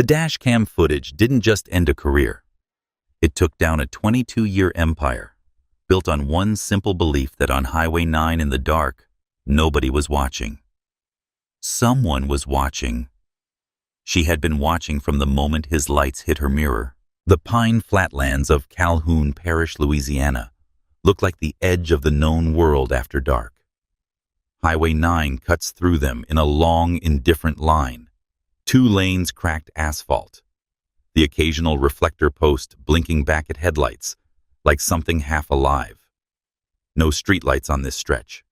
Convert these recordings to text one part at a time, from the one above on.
The dash cam footage didn't just end a career. It took down a 22-year empire, built on one simple belief that on Highway 9 in the dark, nobody was watching. Someone was watching. She had been watching from the moment his lights hit her mirror. The pine flatlands of Calhoun Parish, Louisiana, looked like the edge of the known world after dark. Highway 9 cuts through them in a long, indifferent line. 2 lanes cracked asphalt. The occasional reflector post blinking back at headlights, like something half alive. No streetlights on this stretch.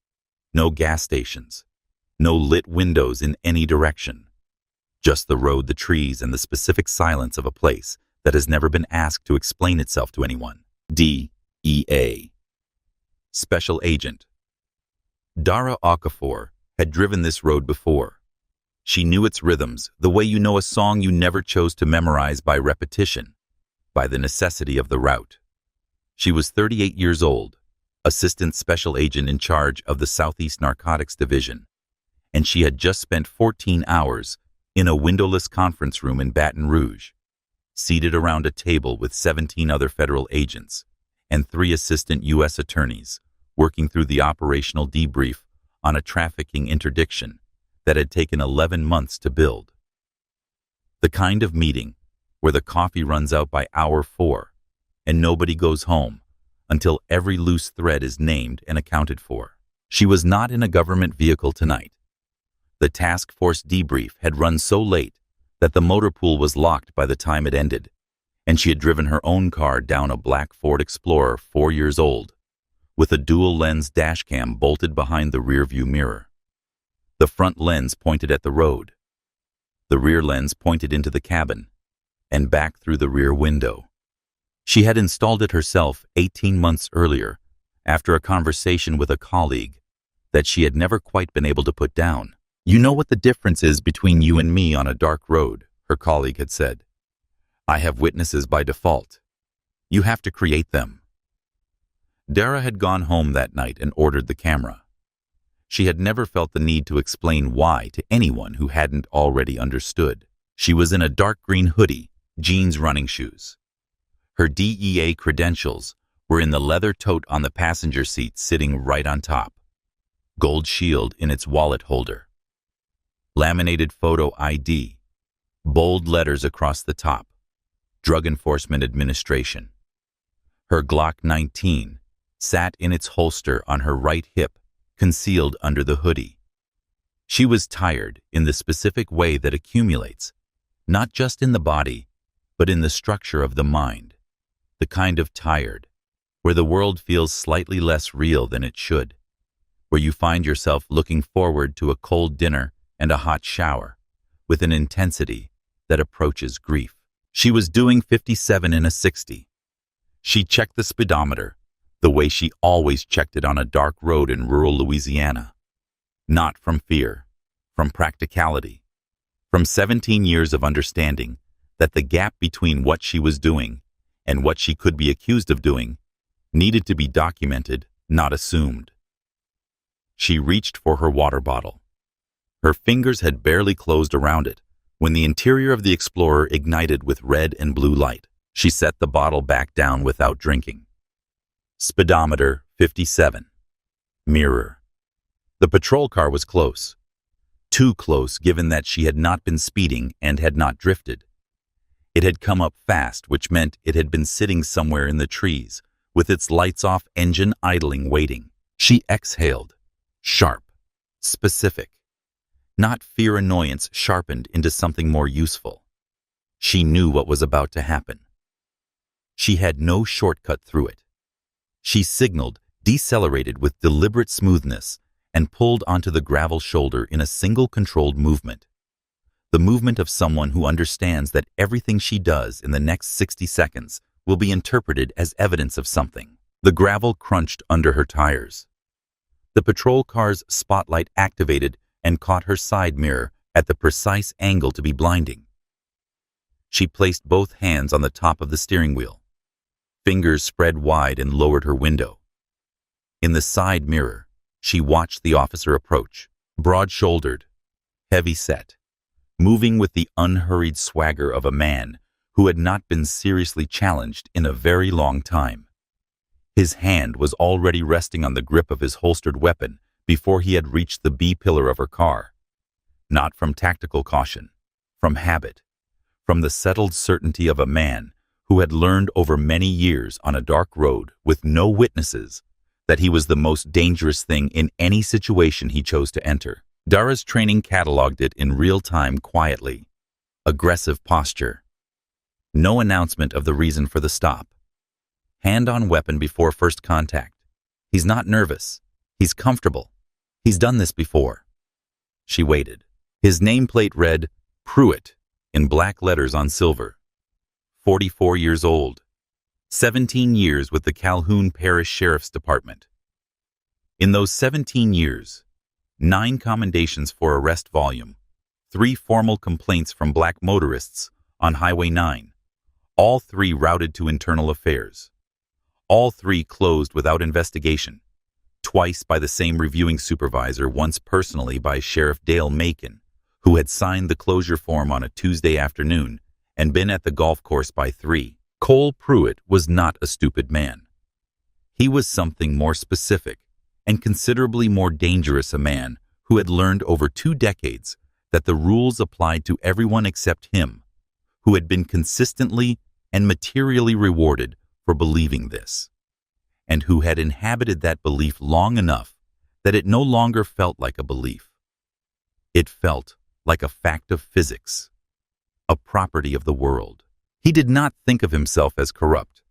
No gas stations. No lit windows in any direction. Just the road, the trees, and the specific silence of a place that has never been asked to explain itself to anyone. DEA. Special Agent. Dara Okafor had driven this road before. She knew its rhythms, the way you know a song you never chose to memorize by repetition, by the necessity of the route. She was 38 years old, Assistant Special Agent in charge of the Southeast Narcotics Division, and she had just spent 14 hours in a windowless conference room in Baton Rouge, seated around a table with 17 other federal agents and 3 assistant U.S. attorneys working through the operational debrief on a trafficking interdiction that had taken 11 months to build. The kind of meeting where the coffee runs out by hour 4 and nobody goes home until every loose thread is named and accounted for. She was not in a government vehicle tonight. The task force debrief had run so late that the motor pool was locked by the time it ended, and she had driven her own car down a black Ford Explorer 4 years old, with a dual-lens dashcam bolted behind the rearview mirror. The front lens pointed at the road. The rear lens pointed into the cabin and back through the rear window. She had installed it herself 18 months earlier, after a conversation with a colleague that she had never quite been able to put down. "You know what the difference is between you and me on a dark road," her colleague had said. "I have witnesses by default. You have to create them." Dara had gone home that night and ordered the camera. She had never felt the need to explain why to anyone who hadn't already understood. She was in a dark green hoodie, jeans, running shoes. Her DEA credentials were in the leather tote on the passenger seat sitting right on top. Gold shield in its wallet holder. Laminated photo ID. Bold letters across the top. Drug Enforcement Administration. Her Glock 19 sat in its holster on her right hip, concealed under the hoodie. She was tired in the specific way that accumulates, not just in the body, but in the structure of the mind. The kind of tired where the world feels slightly less real than it should, where you find yourself looking forward to a cold dinner and a hot shower with an intensity that approaches grief. She was doing 57 in a 60. She checked the speedometer the way she always checked it on a dark road in rural Louisiana. Not from fear, from practicality, from 17 years of understanding that the gap between what she was doing and what she could be accused of doing needed to be documented, not assumed. She reached for her water bottle. Her fingers had barely closed around it when the interior of the Explorer ignited with red and blue light. She set the bottle back down without drinking. Speedometer 57. Mirror. The patrol car was close. Too close given that she had not been speeding and had not drifted. It had come up fast, which meant it had been sitting somewhere in the trees, with its lights off, engine idling, waiting. She exhaled. Sharp. Specific. Not fear annoyance sharpened into something more useful. She knew what was about to happen. She had no shortcut through it. She signaled, decelerated with deliberate smoothness, and pulled onto the gravel shoulder in a single controlled movement. The movement of someone who understands that everything she does in the next 60 seconds will be interpreted as evidence of something. The gravel crunched under her tires. The patrol car's spotlight activated and caught her side mirror at the precise angle to be blinding. She placed both hands on the top of the steering wheel. Fingers spread wide and lowered her window. In the side mirror, she watched the officer approach, broad-shouldered, heavy-set, moving with the unhurried swagger of a man who had not been seriously challenged in a very long time. His hand was already resting on the grip of his holstered weapon before he had reached the B-pillar of her car. Not from tactical caution, from habit, from the settled certainty of a man who had learned over many years on a dark road with no witnesses that he was the most dangerous thing in any situation he chose to enter. Dara's training cataloged it in real time quietly. Aggressive posture. No announcement of the reason for the stop. Hand on weapon before first contact. He's not nervous. He's comfortable. He's done this before. She waited. His nameplate read, Pruitt, in black letters on silver. 44 years old. 17 years with the Calhoun Parish Sheriff's Department. In those 17 years, 9 commendations for arrest volume, 3 formal complaints from black motorists on Highway 9, all 3 routed to internal affairs. All 3 closed without investigation, twice by the same reviewing supervisor, once personally by Sheriff Dale Macon, who had signed the closure form on a Tuesday afternoon and been at the golf course by 3. Cole Pruitt was not a stupid man. He was something more specific and considerably more dangerous, a man who had learned over 2 decades that the rules applied to everyone except him, who had been consistently and materially rewarded for believing this, and who had inhabited that belief long enough that it no longer felt like a belief. It felt like a fact of physics, a property of the world. He did not think of himself as corrupt.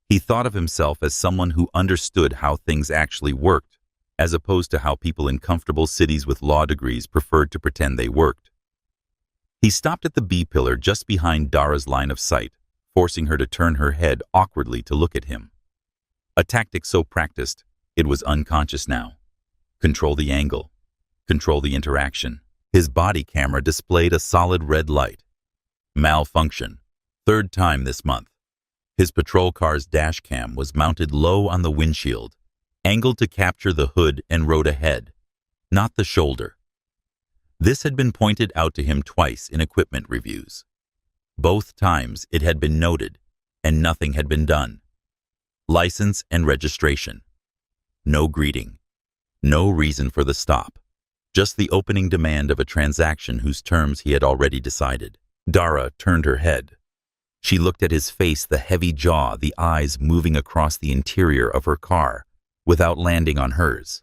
He thought of himself as someone who understood how things actually worked, as opposed to how people in comfortable cities with law degrees preferred to pretend they worked. He stopped at the B-pillar just behind Dara's line of sight, forcing her to turn her head awkwardly to look at him. A tactic so practiced, it was unconscious now. Control the angle. Control the interaction. His body camera displayed a solid red light. Malfunction. 3rd time this month. His patrol car's dash cam was mounted low on the windshield, angled to capture the hood and road ahead, not the shoulder. This had been pointed out to him twice in equipment reviews. Both times it had been noted, and nothing had been done. License and registration. No greeting. No reason for the stop. Just the opening demand of a transaction whose terms he had already decided. Dara turned her head. She looked at his face, the heavy jaw, the eyes moving across the interior of her car, without landing on hers.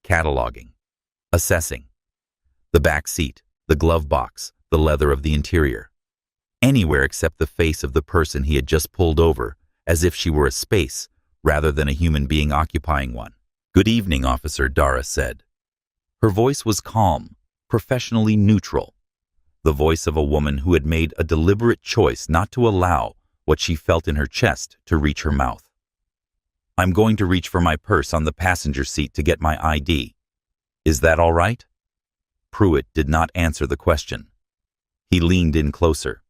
Cataloging. Assessing. The back seat, the glove box, the leather of the interior. Anywhere except the face of the person he had just pulled over, as if she were a space, rather than a human being occupying one. "Good evening, officer," Dara said. Her voice was calm, professionally neutral. The voice of a woman who had made a deliberate choice not to allow what she felt in her chest to reach her mouth. "I'm going to reach for my purse on the passenger seat to get my ID. Is that all right?" Pruitt did not answer the question. He leaned in closer.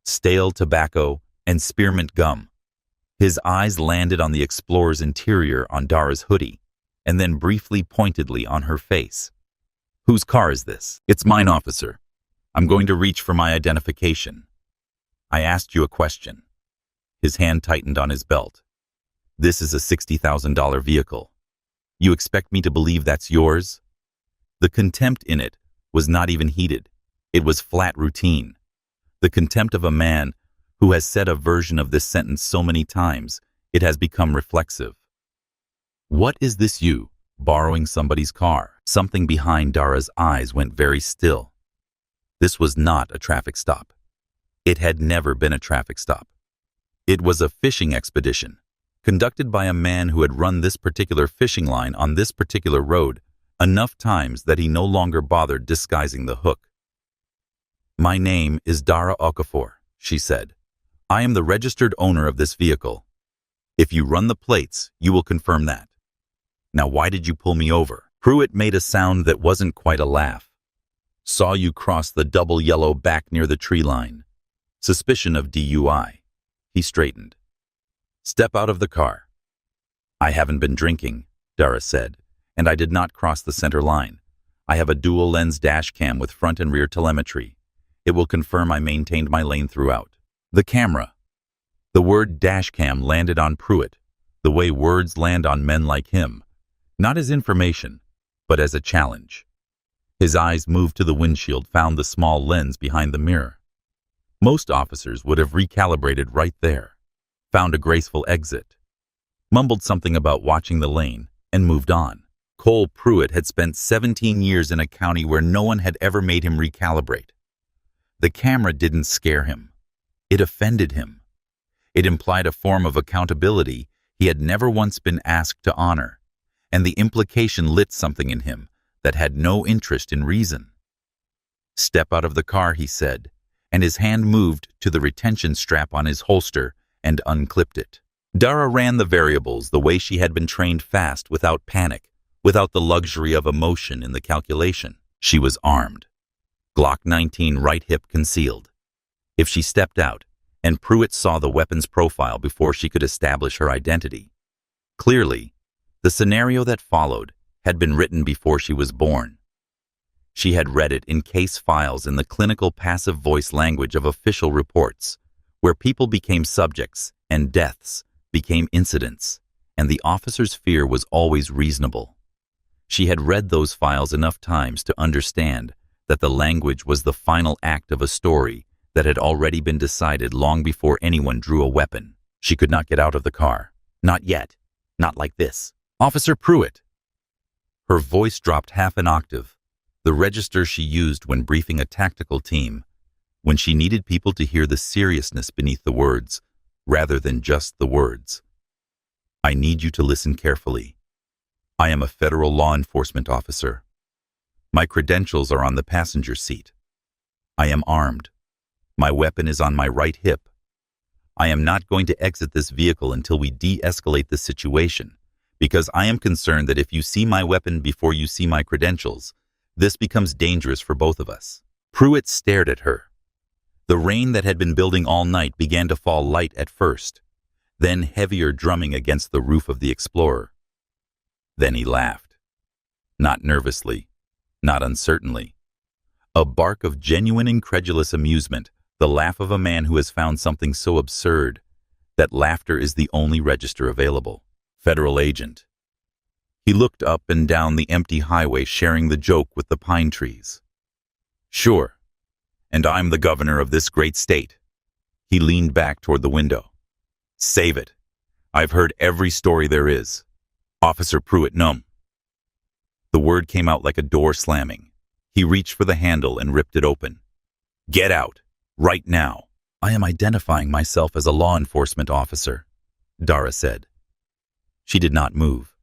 Stale tobacco and spearmint gum. His eyes landed on the Explorer's interior, on Dara's hoodie, and then briefly pointedly on her face. "Whose car is this?" "It's mine, officer. I'm going to reach for my identification. I asked you a question." His hand tightened on his belt. "This is a $60,000 vehicle. You expect me to believe that's yours?" The contempt in it was not even heated. It was flat routine. The contempt of a man who has said a version of this sentence so many times, it has become reflexive. "What is this you, borrowing somebody's car?" Something behind Dara's eyes went very still. This was not a traffic stop. It had never been a traffic stop. It was a fishing expedition, conducted by a man who had run this particular fishing line on this particular road enough times that he no longer bothered disguising the hook. "My name is Dara Okafor," she said. "I am the registered owner of this vehicle. If you run the plates, you will confirm that. Now, why did you pull me over?" Pruitt made a sound that wasn't quite a laugh. "Saw you cross the double yellow back near the tree line. Suspicion of DUI. He straightened. "Step out of the car." "I haven't been drinking," Dara said, "and I did not cross the center line. I have a dual-lens dash cam with front and rear telemetry. It will confirm I maintained my lane throughout. The camera. The word dashcam landed on Pruitt, the way words land on men like him, not as information, but as a challenge. His eyes moved to the windshield, found the small lens behind the mirror. Most officers would have recalibrated right there, found a graceful exit, mumbled something about watching the lane, and moved on. Cole Pruitt had spent 17 years in a county where no one had ever made him recalibrate. The camera didn't scare him. It offended him. It implied a form of accountability he had never once been asked to honor, and the implication lit something in him that had no interest in reason. "Step out of the car," he said, and his hand moved to the retention strap on his holster and unclipped it. Dara ran the variables the way she had been trained, fast, without panic, without the luxury of emotion in the calculation. She was armed. Glock 19 right hip concealed. If she stepped out, and Pruitt saw the weapon's profile before she could establish her identity. Clearly, the scenario that followed had been written before she was born. She had read it in case files in the clinical passive voice language of official reports, where people became subjects and deaths became incidents, and the officer's fear was always reasonable. She had read those files enough times to understand that the language was the final act of a story that had already been decided long before anyone drew a weapon. She could not get out of the car. Not yet. Not like this. "Officer Pruitt." Her voice dropped half an octave, the register she used when briefing a tactical team, when she needed people to hear the seriousness beneath the words, rather than just the words. "I need you to listen carefully. I am a federal law enforcement officer. My credentials are on the passenger seat. I am armed. My weapon is on my right hip. I am not going to exit this vehicle until we de-escalate the situation, because I am concerned that if you see my weapon before you see my credentials, this becomes dangerous for both of us." Pruitt stared at her. The rain that had been building all night began to fall light at first, then heavier drumming against the roof of the Explorer. Then he laughed. Not nervously, not uncertainly. A bark of genuine incredulous amusement, the laugh of a man who has found something so absurd that laughter is the only register available. "Federal agent." He looked up and down the empty highway, sharing the joke with the pine trees. "Sure. And I'm the governor of this great state." He leaned back toward the window. "Save it. I've heard every story there is. Officer Pruitt, numb." The word came out like a door slamming. He reached for the handle and ripped it open. "Get out. Right now." "I am identifying myself as a law enforcement officer," Dara said. She did not move.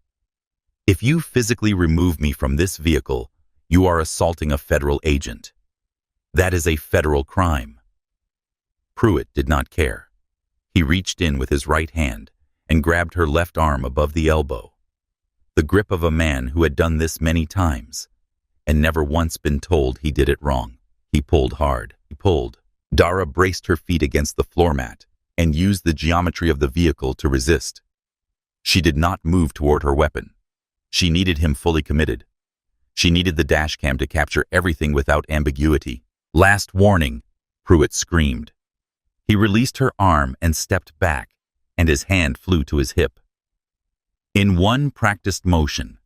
"If you physically remove me from this vehicle, you are assaulting a federal agent. That is a federal crime." Pruitt did not care. He reached in with his right hand and grabbed her left arm above the elbow. The grip of a man who had done this many times and never once been told he did it wrong. He pulled hard. He pulled. Dara braced her feet against the floor mat and used the geometry of the vehicle to resist. She did not move toward her weapon. She needed him fully committed. She needed the dashcam to capture everything without ambiguity. "Last warning," Pruitt screamed. He released her arm and stepped back, and his hand flew to his hip. In one practiced motion,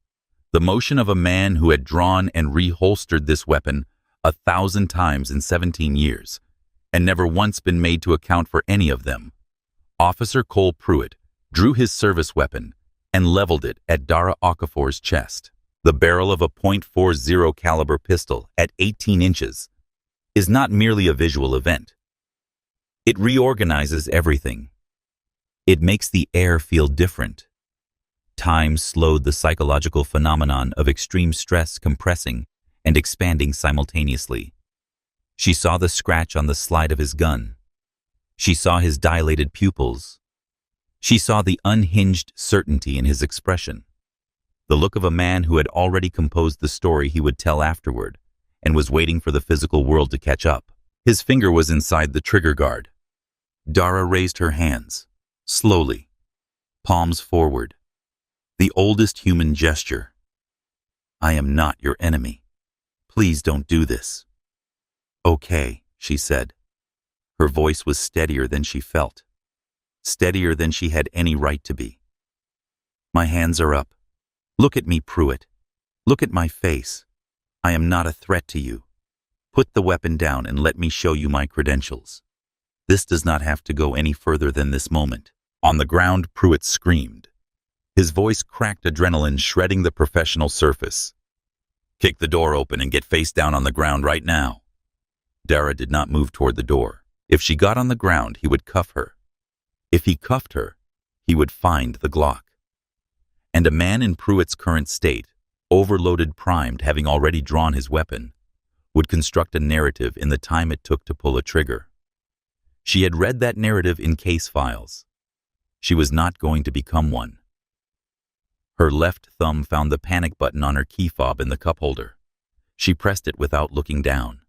the motion of a man who had drawn and reholstered this weapon 1,000 times in 17 years, and never once been made to account for any of them, Officer Cole Pruitt drew his service weapon and leveled it at Dara Okafor's chest. The barrel of a .40 caliber pistol at 18 inches is not merely a visual event. It reorganizes everything. It makes the air feel different. Time slowed the psychological phenomenon of extreme stress compressing and expanding simultaneously. She saw the scratch on the slide of his gun. She saw his dilated pupils. She saw the unhinged certainty in his expression, the look of a man who had already composed the story he would tell afterward and was waiting for the physical world to catch up. His finger was inside the trigger guard. Dara raised her hands, slowly, palms forward. The oldest human gesture. "I am not your enemy. Please don't do this." "Okay," she said. Her voice was steadier than she felt, steadier than she had any right to be. My hands are up. Look at me, Pruitt. Look at my face. I am not a threat to you. Put the weapon down and let me show you my credentials. This does not have to go any further than this moment. On the ground, Pruitt screamed. His voice cracked, adrenaline shredding the professional surface. Kick the door open and get face down on the ground right now. Dara did not move toward the door. If she got on the ground, he would cuff her. If he cuffed her, he would find the Glock. And a man in Pruitt's current state, overloaded, primed, having already drawn his weapon, would construct a narrative in the time it took to pull a trigger. She had read that narrative in case files. She was not going to become one. Her left thumb found the panic button on her key fob in the cup holder. She pressed it without looking down.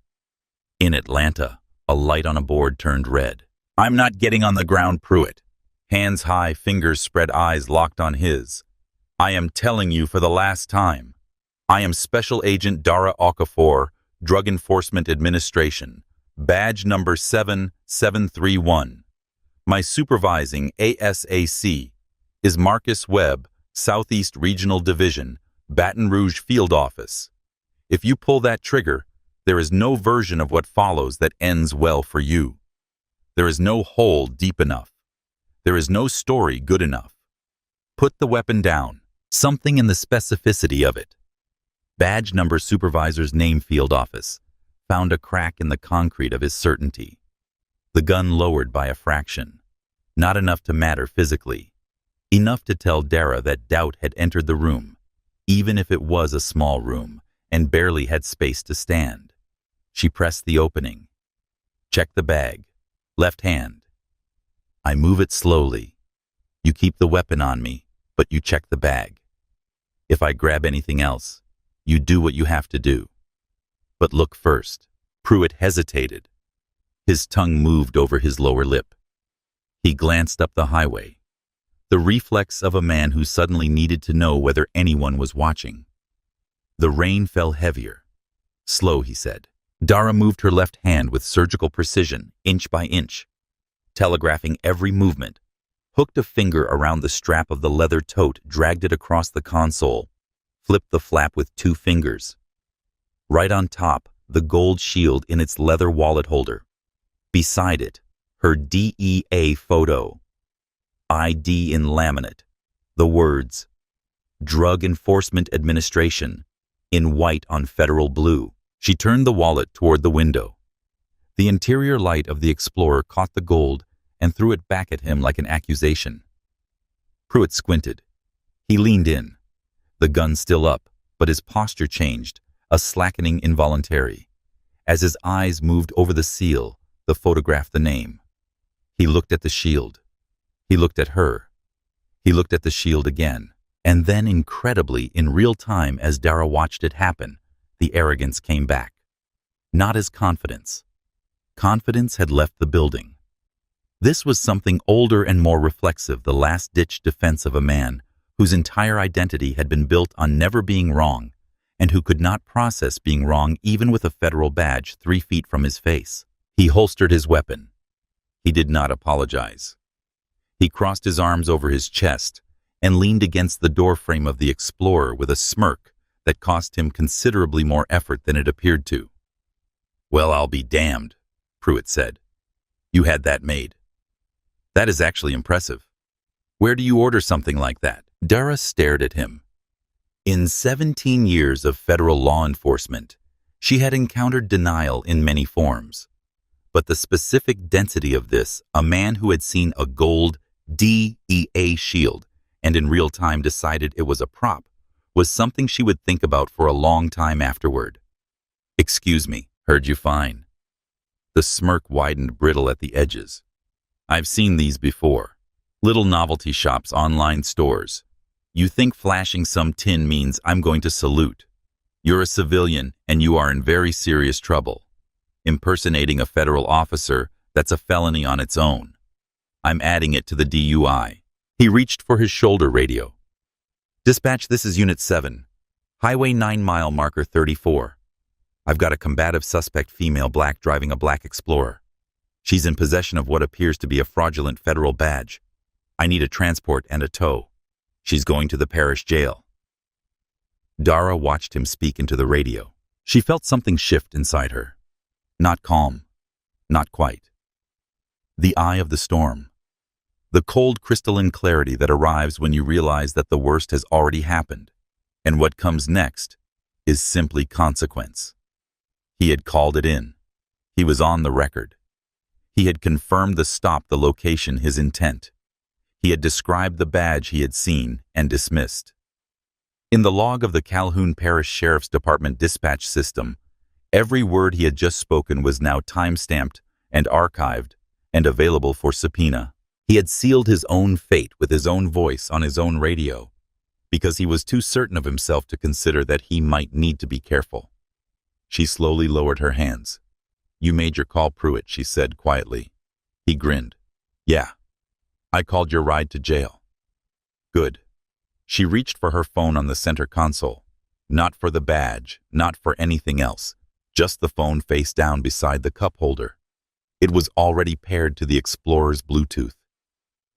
In Atlanta, a light on a board turned red. I'm not getting on the ground, Pruitt. Hands high, fingers spread, eyes locked on his. I am telling you for the last time. I am Special Agent Dara Okafor, Drug Enforcement Administration, badge number 7731. My supervising ASAC is Marcus Webb, Southeast Regional Division, Baton Rouge Field Office. If you pull that trigger, there is no version of what follows that ends well for you. There is no hole deep enough. There is no story good enough. Put the weapon down. Something in the specificity of it. Badge number supervisor's name, field office, found a crack in the concrete of his certainty. The gun lowered by a fraction. Not enough to matter physically. Enough to tell Dara that doubt had entered the room, even if it was a small room and barely had space to stand. She pressed the opening. Check the bag. Left hand. I move it slowly. You keep the weapon on me, but you check the bag. If I grab anything else, you do what you have to do. But look first. Pruitt hesitated. His tongue moved over his lower lip. He glanced up the highway. The reflex of a man who suddenly needed to know whether anyone was watching. The rain fell heavier. Slow, he said. Dara moved her left hand with surgical precision, inch by inch, telegraphing every movement, hooked a finger around the strap of the leather tote, dragged it across the console, flipped the flap with 2 fingers. Right on top, the gold shield in its leather wallet holder. Beside it, her DEA photo. ID in laminate. The words, Drug Enforcement Administration, in white on federal blue. She turned the wallet toward the window. The interior light of the Explorer caught the gold and threw it back at him like an accusation. Pruitt squinted. He leaned in, the gun still up, but his posture changed, a slackening involuntary. As his eyes moved over the seal, the photograph, the name. He looked at the shield. He looked at her. He looked at the shield again. And then, incredibly, in real time as Dara watched it happen, the arrogance came back. Not as confidence. Confidence had left the building. This was something older and more reflexive, the last-ditch defense of a man whose entire identity had been built on never being wrong, and who could not process being wrong even with a federal badge 3 feet from his face. He holstered his weapon. He did not apologize. He crossed his arms over his chest and leaned against the doorframe of the Explorer with a smirk that cost him considerably more effort than it appeared to. Well, I'll be damned, Pruitt said. You had that made. That is actually impressive. Where do you order something like that? Dara stared at him. In 17 years of federal law enforcement, she had encountered denial in many forms. But the specific density of this, a man who had seen a gold DEA shield and in real time decided it was a prop, was something she would think about for a long time afterward. Excuse me, heard you fine. The smirk widened brittle at the edges. I've seen these before. Little novelty shops, online stores. You think flashing some tin means I'm going to salute. You're a civilian and you are in very serious trouble. Impersonating a federal officer, that's a felony on its own. I'm adding it to the DUI. He reached for his shoulder radio. Dispatch, this is Unit 7. Highway 9 mile marker 34. I've got a combative suspect female black driving a black Explorer. She's in possession of what appears to be a fraudulent federal badge. I need a transport and a tow. She's going to the parish jail." Dara watched him speak into the radio. She felt something shift inside her. Not calm. Not quite. The eye of the storm. The cold crystalline clarity that arrives when you realize that the worst has already happened, and what comes next is simply consequence. He had called it in. He was on the record. He had confirmed the stop, the location, his intent. He had described the badge he had seen and dismissed. In the log of the Calhoun Parish Sheriff's Department dispatch system, every word he had just spoken was now time-stamped and archived and available for subpoena. He had sealed his own fate with his own voice on his own radio, because he was too certain of himself to consider that he might need to be careful. She slowly lowered her hands. "You made your call, Pruitt," she said quietly. He grinned. "Yeah. I called your ride to jail." "Good." She reached for her phone on the center console. Not for the badge, not for anything else, just the phone face down beside the cup holder. It was already paired to the Explorer's Bluetooth.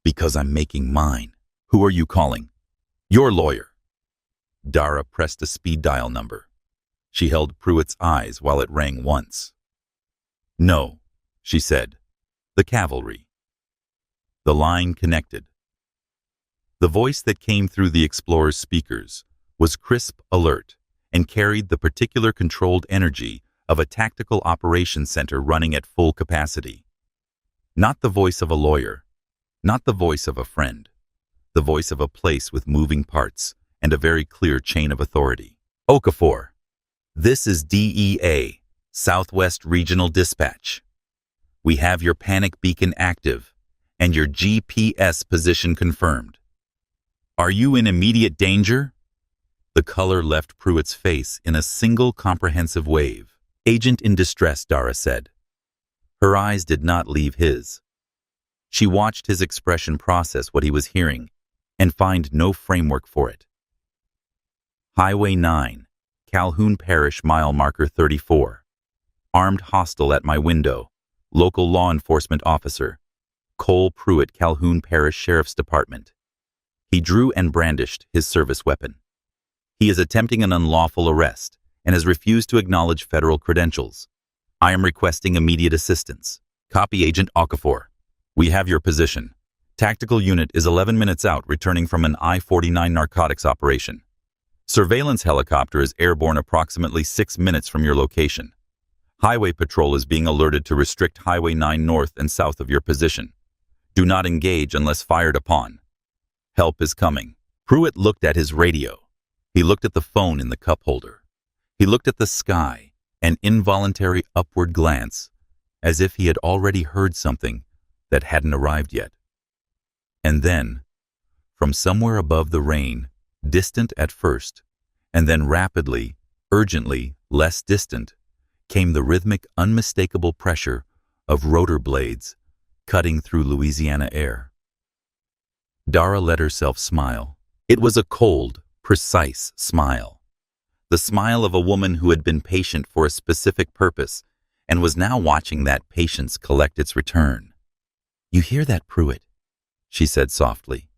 "Because I'm making mine." "Who are you calling?" "Your lawyer." Dara pressed a speed dial number. She held Pruitt's eyes while it rang once. "No," she said. "The cavalry." The line connected. The voice that came through the Explorer's speakers was crisp, alert, and carried the particular controlled energy of a tactical operations center running at full capacity. Not the voice of a lawyer, not the voice of a friend, the voice of a place with moving parts and a very clear chain of authority. "Okafor, this is DEA, Southwest Regional Dispatch. We have your panic beacon active and your GPS position confirmed. Are you in immediate danger?" The color left Pruitt's face in a single comprehensive wave. "Agent in distress," Dara said. Her eyes did not leave his. She watched his expression process what he was hearing and find no framework for it. "Highway 9, Calhoun Parish, mile marker 34. Armed hostile at my window. Local law enforcement officer. Cole Pruitt, Calhoun Parish Sheriff's Department." He drew and brandished his service weapon. "He is attempting an unlawful arrest and has refused to acknowledge federal credentials. I am requesting immediate assistance. Copy, Agent Okafor. We have your position. Tactical unit is 11 minutes out, returning from an I-49 narcotics operation. Surveillance helicopter is airborne approximately 6 minutes from your location. Highway patrol is being alerted to restrict Highway 9 north and south of your position. Do not engage unless fired upon. Help is coming." Pruitt looked at his radio. He looked at the phone in the cup holder. He looked at the sky, an involuntary upward glance, as if he had already heard something that hadn't arrived yet. And then, from somewhere above the rain, distant at first, and then rapidly, urgently, less distant, came the rhythmic, unmistakable pressure of rotor blades cutting through Louisiana air. Dara let herself smile. It was a cold, precise smile. The smile of a woman who had been patient for a specific purpose and was now watching that patience collect its return. "You hear that, Pruitt?" she said softly.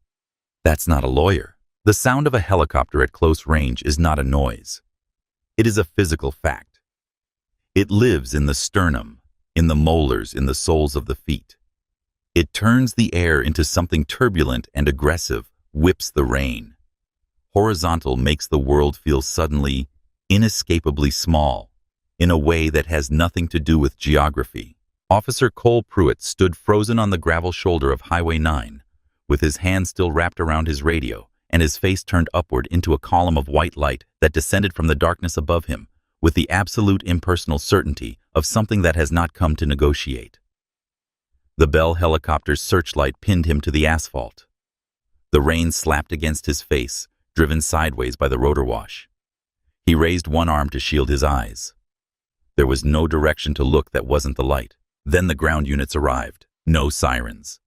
"That's not a lawyer." The sound of a helicopter at close range is not a noise. It is a physical fact. It lives in the sternum, in the molars, in the soles of the feet. It turns the air into something turbulent and aggressive, whips the rain. Horizontal makes the world feel suddenly, inescapably small, in a way that has nothing to do with geography. Officer Cole Pruitt stood frozen on the gravel shoulder of Highway 9, with his hand still wrapped around his radio and his face turned upward into a column of white light that descended from the darkness above him, with the absolute impersonal certainty of something that has not come to negotiate. The Bell helicopter's searchlight pinned him to the asphalt. The rain slapped against his face, driven sideways by the rotor wash. He raised one arm to shield his eyes. There was no direction to look that wasn't the light. Then the ground units arrived. No sirens.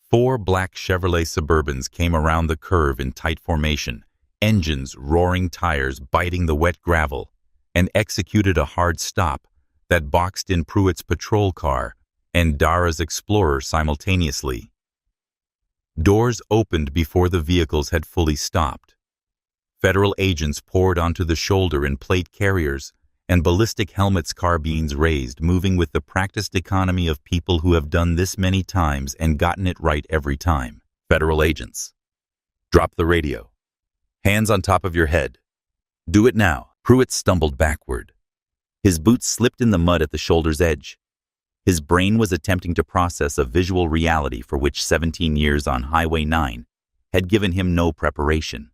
4 black Chevrolet Suburbans came around the curve in tight formation, engines, roaring tires biting the wet gravel, and executed a hard stop that boxed in Pruitt's patrol car and Dara's Explorer simultaneously. Doors opened before the vehicles had fully stopped. Federal agents poured onto the shoulder in plate carriers and ballistic helmets, carbines raised, moving with the practiced economy of people who have done this many times and gotten it right every time. Federal agents. Drop the radio. Hands on top of your head. Do it now. Pruitt stumbled backward. His boots slipped in the mud at the shoulder's edge. His brain was attempting to process a visual reality for which 17 years on Highway 9 had given him no preparation.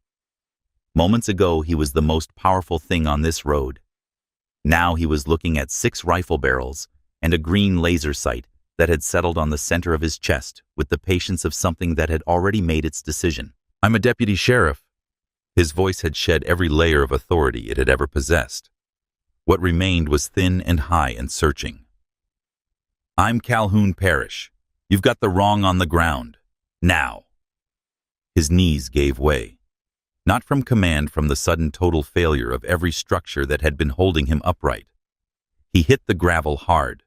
Moments ago, he was the most powerful thing on this road. Now he was looking at 6 rifle barrels and a green laser sight that had settled on the center of his chest with the patience of something that had already made its decision. "I'm a deputy sheriff." His voice had shed every layer of authority it had ever possessed. What remained was thin and high and searching. "I'm Calhoun Parrish. You've got the wrong on the ground. Now." His knees gave way. Not from command, from the sudden total failure of every structure that had been holding him upright. He hit the gravel hard.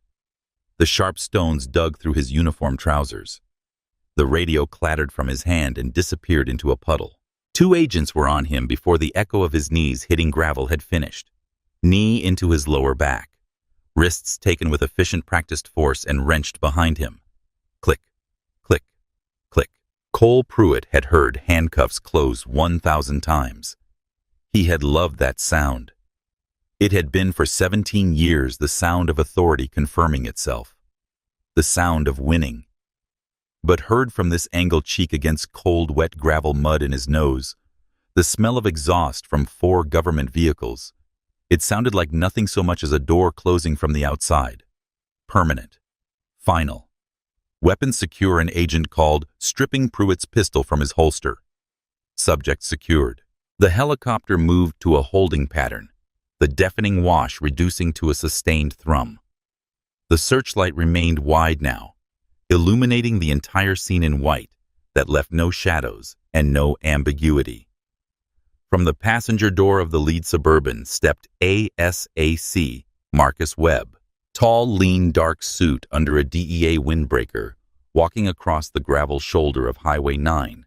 The sharp stones dug through his uniform trousers. The radio clattered from his hand and disappeared into a puddle. 2 agents were on him before the echo of his knees hitting gravel had finished. Knee into his lower back. Wrists taken with efficient practiced force and wrenched behind him. Click, click, click. Cole Pruitt had heard handcuffs close 1,000 times. He had loved that sound. It had been for 17 years the sound of authority confirming itself. The sound of winning. But heard from this angle, cheek against cold, wet gravel mud in his nose, the smell of exhaust from 4 government vehicles, it sounded like nothing so much as a door closing from the outside. Permanent. Final. Weapon secure, an agent called, stripping Pruitt's pistol from his holster. Subject secured. The helicopter moved to a holding pattern, the deafening wash reducing to a sustained thrum. The searchlight remained wide now, illuminating the entire scene in white that left no shadows and no ambiguity. From the passenger door of the lead Suburban stepped ASAC Marcus Webb. Tall, lean, dark suit under a DEA windbreaker, walking across the gravel shoulder of Highway 9,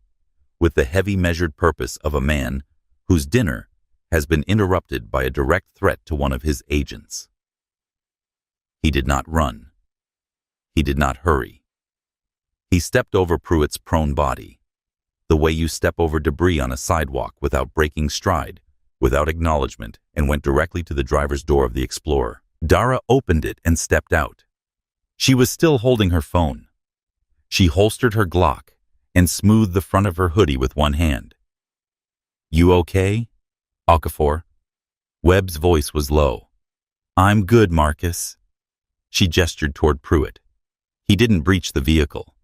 with the heavy measured purpose of a man whose dinner has been interrupted by a direct threat to one of his agents. He did not run. He did not hurry. He stepped over Pruitt's prone body, the way you step over debris on a sidewalk without breaking stride, without acknowledgement, and went directly to the driver's door of the Explorer. Dara opened it and stepped out. She was still holding her phone. She holstered her Glock and smoothed the front of her hoodie with one hand. "You okay, Okafor?" Webb's voice was low. "I'm good, Marcus." She gestured toward Pruitt. He didn't breach the vehicle.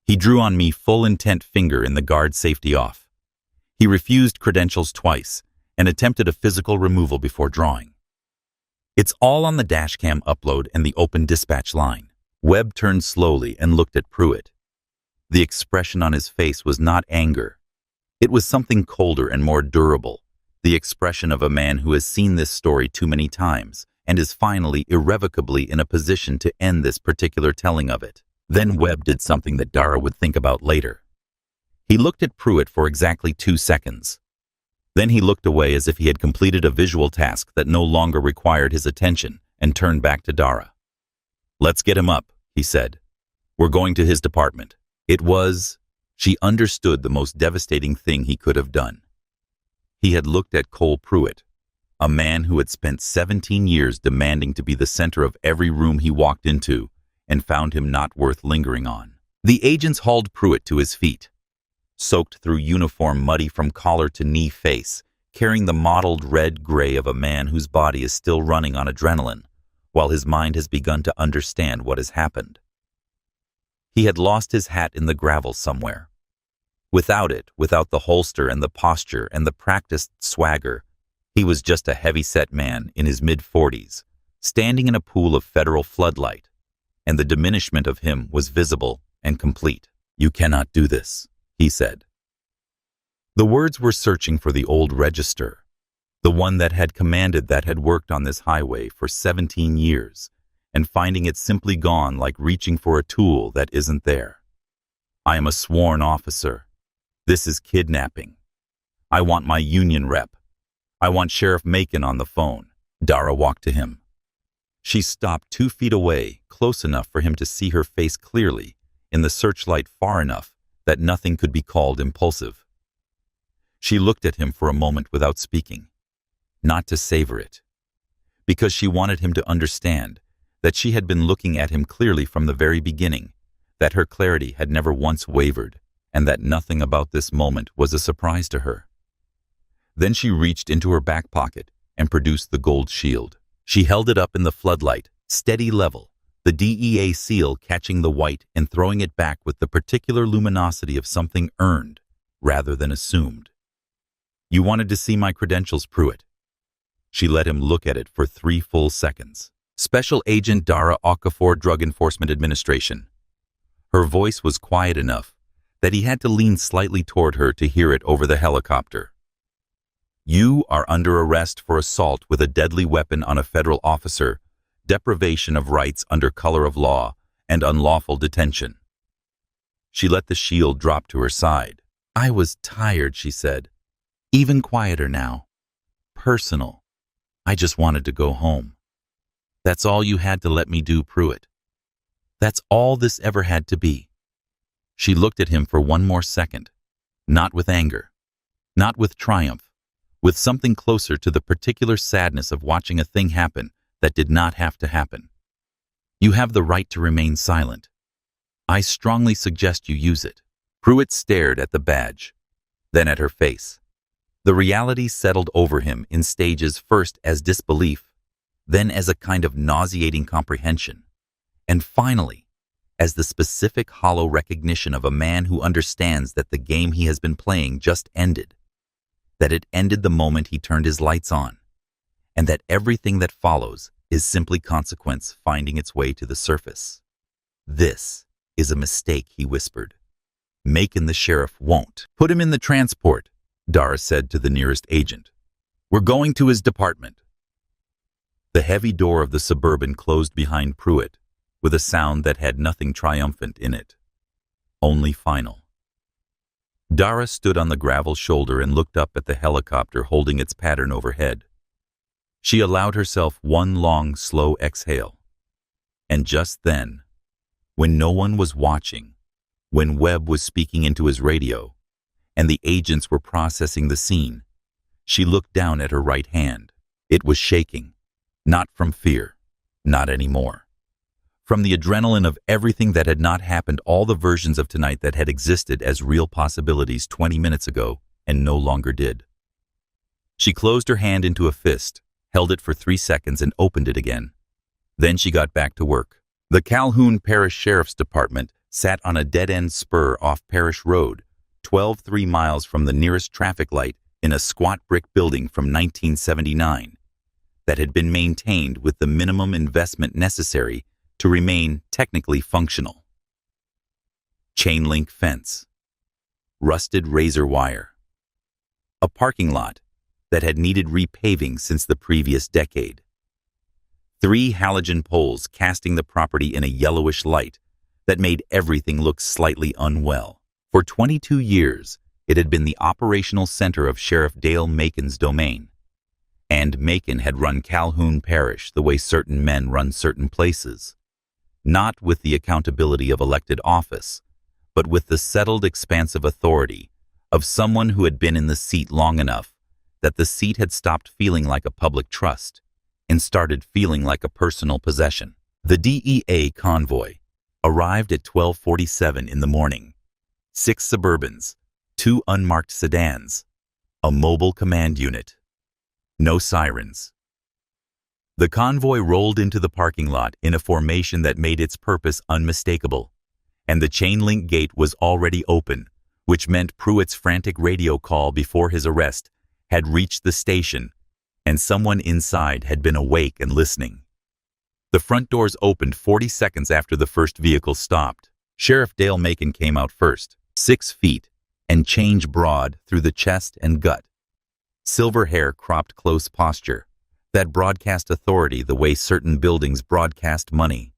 He drew on me full intent, finger in the guard safety off. He refused credentials twice and attempted a physical removal before drawing. "It's all on the dashcam upload and the open dispatch line." Webb turned slowly and looked at Pruitt. The expression on his face was not anger. It was something colder and more durable, the expression of a man who has seen this story too many times and is finally irrevocably in a position to end this particular telling of it. Then Webb did something that Dara would think about later. He looked at Pruitt for exactly 2 seconds. Then he looked away as if he had completed a visual task that no longer required his attention and turned back to Dara. "Let's get him up," he said. "We're going to his department." She understood the most devastating thing he could have done. He had looked at Cole Pruitt, a man who had spent 17 years demanding to be the center of every room he walked into, and found him not worth lingering on. The agents hauled Pruitt to his feet. Soaked through uniform, muddy from collar to knee face, carrying the mottled red-gray of a man whose body is still running on adrenaline, while his mind has begun to understand what has happened. He had lost his hat in the gravel somewhere. Without it, without the holster and the posture and the practiced swagger, he was just a heavy-set man in his mid-40s, standing in a pool of federal floodlight, and the diminishment of him was visible and complete. "You cannot do this," he said. The words were searching for the old register. the one that had commanded, that had worked on this highway for 17 years, and finding it simply gone like reaching for a tool that isn't there. I am a sworn officer. This is kidnapping. I want my union rep. I want Sheriff Macon on the phone. Dara walked to him. She stopped 2 feet away, close enough for him to see her face clearly, in the searchlight far enough that nothing could be called impulsive. She looked at him for a moment without speaking, not to savor it, because she wanted him to understand that she had been looking at him clearly from the very beginning, that her clarity had never once wavered, and that nothing about this moment was a surprise to her. Then she reached into her back pocket and produced the gold shield. She held it up in the floodlight, steady level, the DEA seal catching the white and throwing it back with the particular luminosity of something earned rather than assumed. You wanted to see my credentials, Pruitt. She let him look at it for 3 full seconds. Special Agent Dara Okafor, Drug Enforcement Administration. Her voice was quiet enough that he had to lean slightly toward her to hear it over the helicopter. You are under arrest for assault with a deadly weapon on a federal officer, deprivation of rights under color of law, and unlawful detention. She let the shield drop to her side. I was tired, she said. Even quieter now. Personal. I just wanted to go home. That's all you had to let me do, Pruitt. That's all this ever had to be. She looked at him for 1 more second, not with anger, not with triumph, with something closer to the particular sadness of watching a thing happen that did not have to happen. You have the right to remain silent. I strongly suggest you use it. Pruitt stared at the badge, then at her face. The reality settled over him in stages, first as disbelief, then as a kind of nauseating comprehension, and finally, as the specific hollow recognition of a man who understands that the game he has been playing just ended, that it ended the moment he turned his lights on, and that everything that follows is simply consequence finding its way to the surface. This is a mistake, he whispered. Macon the sheriff won't. Put him in the transport, Dara said to the nearest agent. We're going to his department. The heavy door of the Suburban closed behind Pruitt with a sound that had nothing triumphant in it, only final. Dara stood on the gravel shoulder and looked up at the helicopter holding its pattern overhead. She allowed herself 1 long, slow exhale. And just then, when no one was watching, when Webb was speaking into his radio, and the agents were processing the scene, she looked down at her right hand. It was shaking, not from fear, not anymore. From the adrenaline of everything that had not happened, all the versions of tonight that had existed as real possibilities 20 minutes ago and no longer did. She closed her hand into a fist, held it for 3 seconds and opened it again. Then she got back to work. The Calhoun Parish Sheriff's Department sat on a dead-end spur off Parish Road, 3 miles from the nearest traffic light, in a squat brick building from 1979 that had been maintained with the minimum investment necessary to remain technically functional. Chain link fence, rusted razor wire, a parking lot that had needed repaving since the previous decade, 3 halogen poles casting the property in a yellowish light that made everything look slightly unwell. For 22 years, it had been the operational center of Sheriff Dale Macon's domain, and Macon had run Calhoun Parish the way certain men run certain places, not with the accountability of elected office, but with the settled, expansive authority of someone who had been in the seat long enough that the seat had stopped feeling like a public trust and started feeling like a personal possession. The DEA convoy arrived at 12:47 in the morning. 6 Suburbans, 2 unmarked sedans, a mobile command unit. No sirens. The convoy rolled into the parking lot in a formation that made its purpose unmistakable, and the chain link gate was already open, which meant Pruitt's frantic radio call before his arrest had reached the station, and someone inside had been awake and listening. The front doors opened 40 seconds after the first vehicle stopped. Sheriff Dale Macon came out first, 6 feet, and change broad through the chest and gut. Silver hair, cropped close posture, that broadcast authority the way certain buildings broadcast money.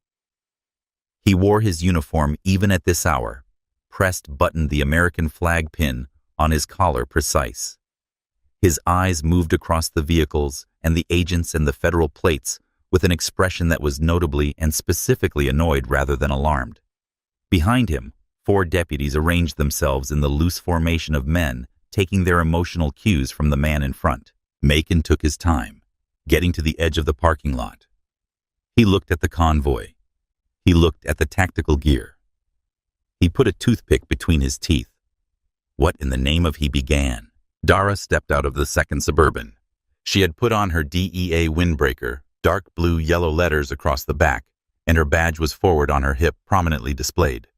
He wore his uniform even at this hour, pressed buttoned the American flag pin on his collar precise. His eyes moved across the vehicles and the agents and the federal plates with an expression that was notably and specifically annoyed rather than alarmed. Behind him, 4 deputies arranged themselves in the loose formation of men taking their emotional cues from the man in front. Macon took his time, getting to the edge of the parking lot. He looked at the convoy. He looked at the tactical gear. He put a toothpick between his teeth. What in the name of he began? Dara stepped out of the second Suburban. She had put on her DEA windbreaker, dark blue yellow letters across the back, and her badge was forward on her hip, prominently displayed.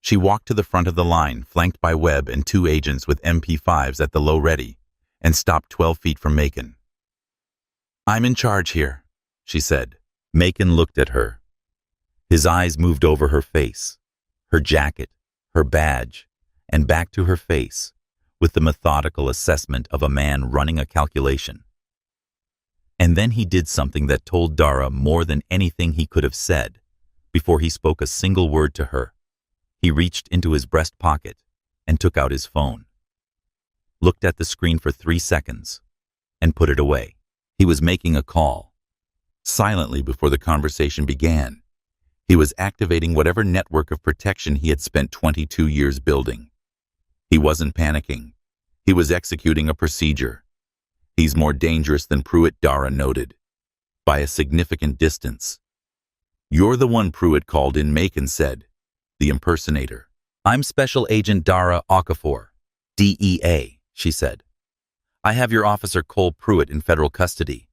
She walked to the front of the line, flanked by Webb and 2 agents with MP5s at the low ready, and stopped 12 feet from Macon. "I'm in charge here," she said. Macon looked at her. His eyes moved over her face, her jacket, her badge, and back to her face, with the methodical assessment of a man running a calculation. And then he did something that told Dara more than anything he could have said before he spoke a single word to her. He reached into his breast pocket and took out his phone, looked at the screen for 3 seconds, and put it away. He was making a call. Silently before the conversation began, he was activating whatever network of protection he had spent 22 years building. He wasn't panicking. He was executing a procedure. "He's more dangerous than Pruitt," Dara noted, by a significant distance. "You're the one Pruitt called in," Macon said, the impersonator. "I'm Special Agent Dara Okafor, DEA, she said. "I have your officer Cole Pruitt in federal custody.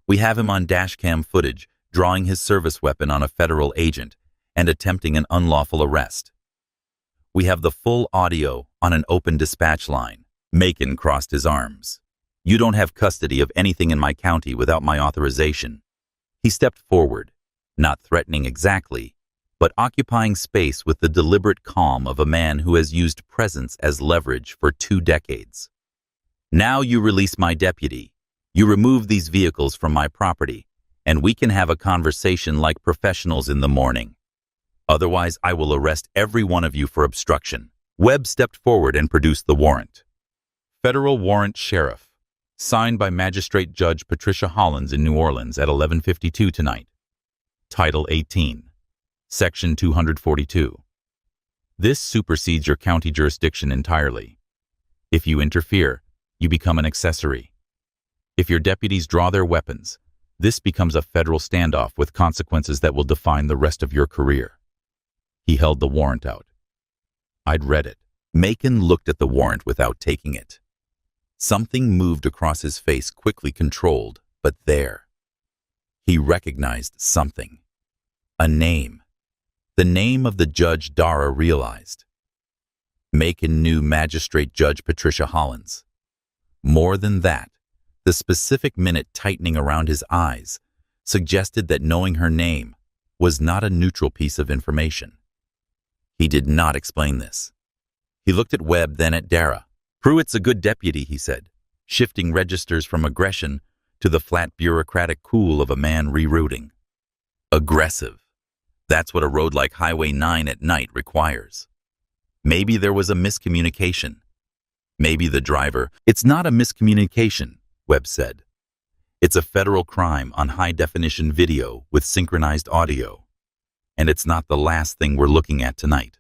We have him on dashcam footage, drawing his service weapon on a federal agent and attempting an unlawful arrest. We have the full audio on an open dispatch line." Macon crossed his arms. "You don't have custody of anything in my county without my authorization." He stepped forward, not threatening exactly, but occupying space with the deliberate calm of a man who has used presence as leverage for 2 decades. "Now you release my deputy. You remove these vehicles from my property, and we can have a conversation like professionals in the morning. Otherwise, I will arrest every one of you for obstruction." Webb stepped forward and produced the warrant. Federal Warrant Sheriff, signed by Magistrate Judge Patricia Hollins in New Orleans at 11:52 tonight. Title 18. Section 242. This supersedes your county jurisdiction entirely. If you interfere, you become an accessory. If your deputies draw their weapons, this becomes a federal standoff with consequences that will define the rest of your career. He held the warrant out. I'd read it. Macon looked at the warrant without taking it. Something moved across his face, quickly controlled, but there. He recognized something. A name. The name of the judge Dara realized. Macon knew Magistrate Judge Patricia Hollins. More than that, the specific minute tightening around his eyes suggested that knowing her name was not a neutral piece of information. He did not explain this. He looked at Webb, then at Dara. "Pruitt's a good deputy," he said, shifting registers from aggression to the flat bureaucratic cool of a man rerouting. Aggressive. That's what a road like Highway 9 at night requires. Maybe there was a miscommunication. Maybe the driver— "It's not a miscommunication," Webb said. "It's a federal crime on high-definition video with synchronized audio. And it's not the last thing we're looking at tonight.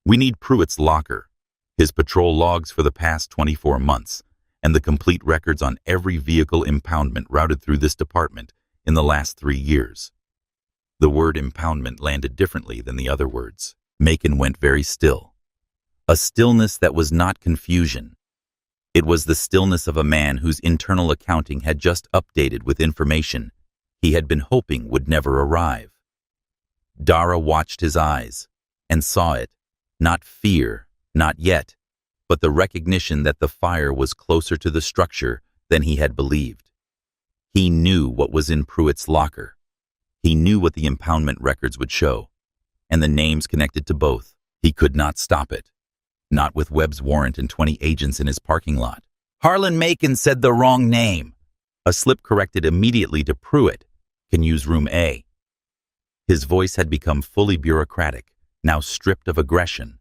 We need Pruitt's locker, his patrol logs for the past 24 months, and the complete records on every vehicle impoundment routed through this department in the last 3 years." The word impoundment landed differently than the other words. Macon went very still. A stillness that was not confusion. It was the stillness of a man whose internal accounting had just updated with information he had been hoping would never arrive. Dara watched his eyes and saw it, not fear, not yet, but the recognition that the fire was closer to the structure than he had believed. He knew what was in Pruitt's locker. He knew what the impoundment records would show, and the names connected to both. He could not stop it. Not with Webb's warrant and 20 agents in his parking lot. Harlan Macon said the wrong name. A slip corrected immediately to Pruitt. Can use room A. His voice had become fully bureaucratic, now stripped of aggression,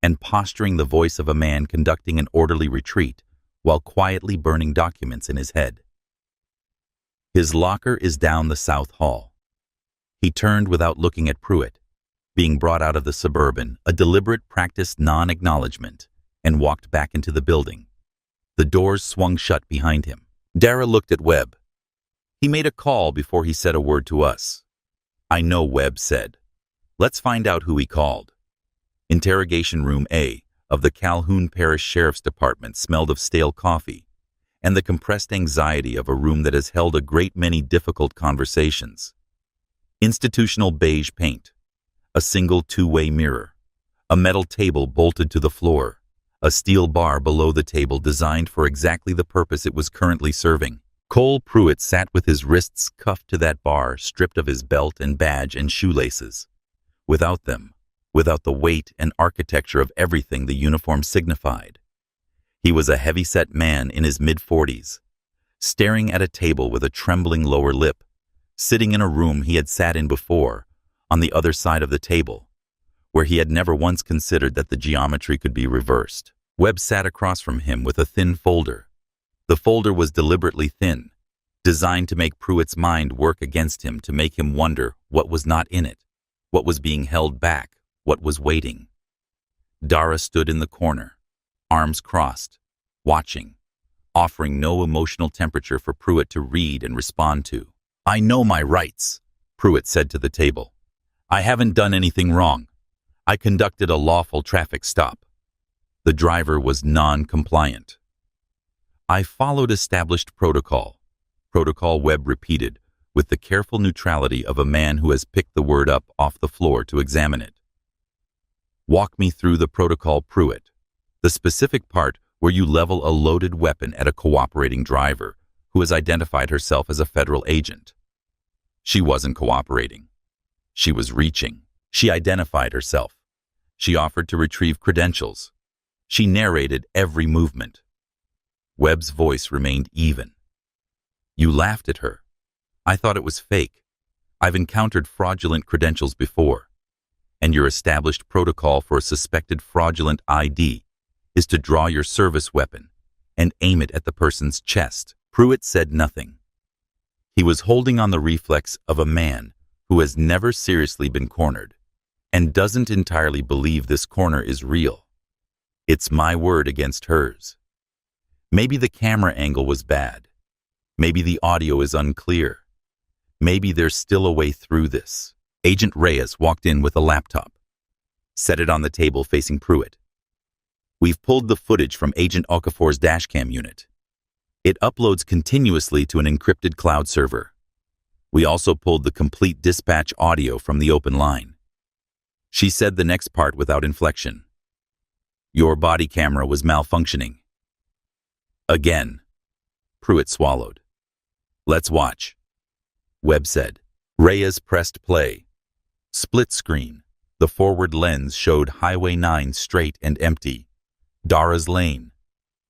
and posturing the voice of a man conducting an orderly retreat while quietly burning documents in his head. His locker is down the south hall. He turned without looking at Pruitt, being brought out of the Suburban, a deliberate practiced non-acknowledgement, and walked back into the building. The doors swung shut behind him. Dara looked at Webb. He made a call before he said a word to us. I know, Webb said. Let's find out who he called. Interrogation room A of the Calhoun Parish Sheriff's Department smelled of stale coffee and the compressed anxiety of a room that has held a great many difficult conversations. Institutional beige paint, a single two-way mirror, a metal table bolted to the floor, a steel bar below the table designed for exactly the purpose it was currently serving. Cole Pruitt sat with his wrists cuffed to that bar, stripped of his belt and badge and shoelaces. Without them, without the weight and architecture of everything the uniform signified. He was a heavy-set man in his mid-40s, staring at a table with a trembling lower lip, sitting in a room he had sat in before, on the other side of the table, where he had never once considered that the geometry could be reversed. Webb sat across from him with a thin folder. The folder was deliberately thin, designed to make Pruitt's mind work against him, to make him wonder what was not in it, what was being held back, what was waiting. Dara stood in the corner, arms crossed, watching, offering no emotional temperature for Pruitt to read and respond to. I know my rights, Pruitt said to the table. I haven't done anything wrong. I conducted a lawful traffic stop. The driver was non-compliant. I followed established protocol. Protocol, Webb repeated, with the careful neutrality of a man who has picked the word up off the floor to examine it. Walk me through the protocol, Pruitt. The specific part where you level a loaded weapon at a cooperating driver who has identified herself as a federal agent. She wasn't cooperating. She was reaching. She identified herself. She offered to retrieve credentials. She narrated every movement. Webb's voice remained even. You laughed at her. I thought it was fake. I've encountered fraudulent credentials before. And your established protocol for a suspected fraudulent ID is to draw your service weapon and aim it at the person's chest. Pruitt said nothing. He was holding on the reflex of a man who has never seriously been cornered and doesn't entirely believe this corner is real. It's my word against hers. Maybe the camera angle was bad. Maybe the audio is unclear. Maybe there's still a way through this. Agent Reyes walked in with a laptop. Set it on the table facing Pruitt. We've pulled the footage from Agent Okafor's dashcam unit. It uploads continuously to an encrypted cloud server. We also pulled the complete dispatch audio from the open line. She said the next part without inflection. Your body camera was malfunctioning. Again. Pruitt swallowed. Let's watch. Webb said. Reyes pressed play. Split screen. The forward lens showed Highway 9 straight and empty. Dara's lane.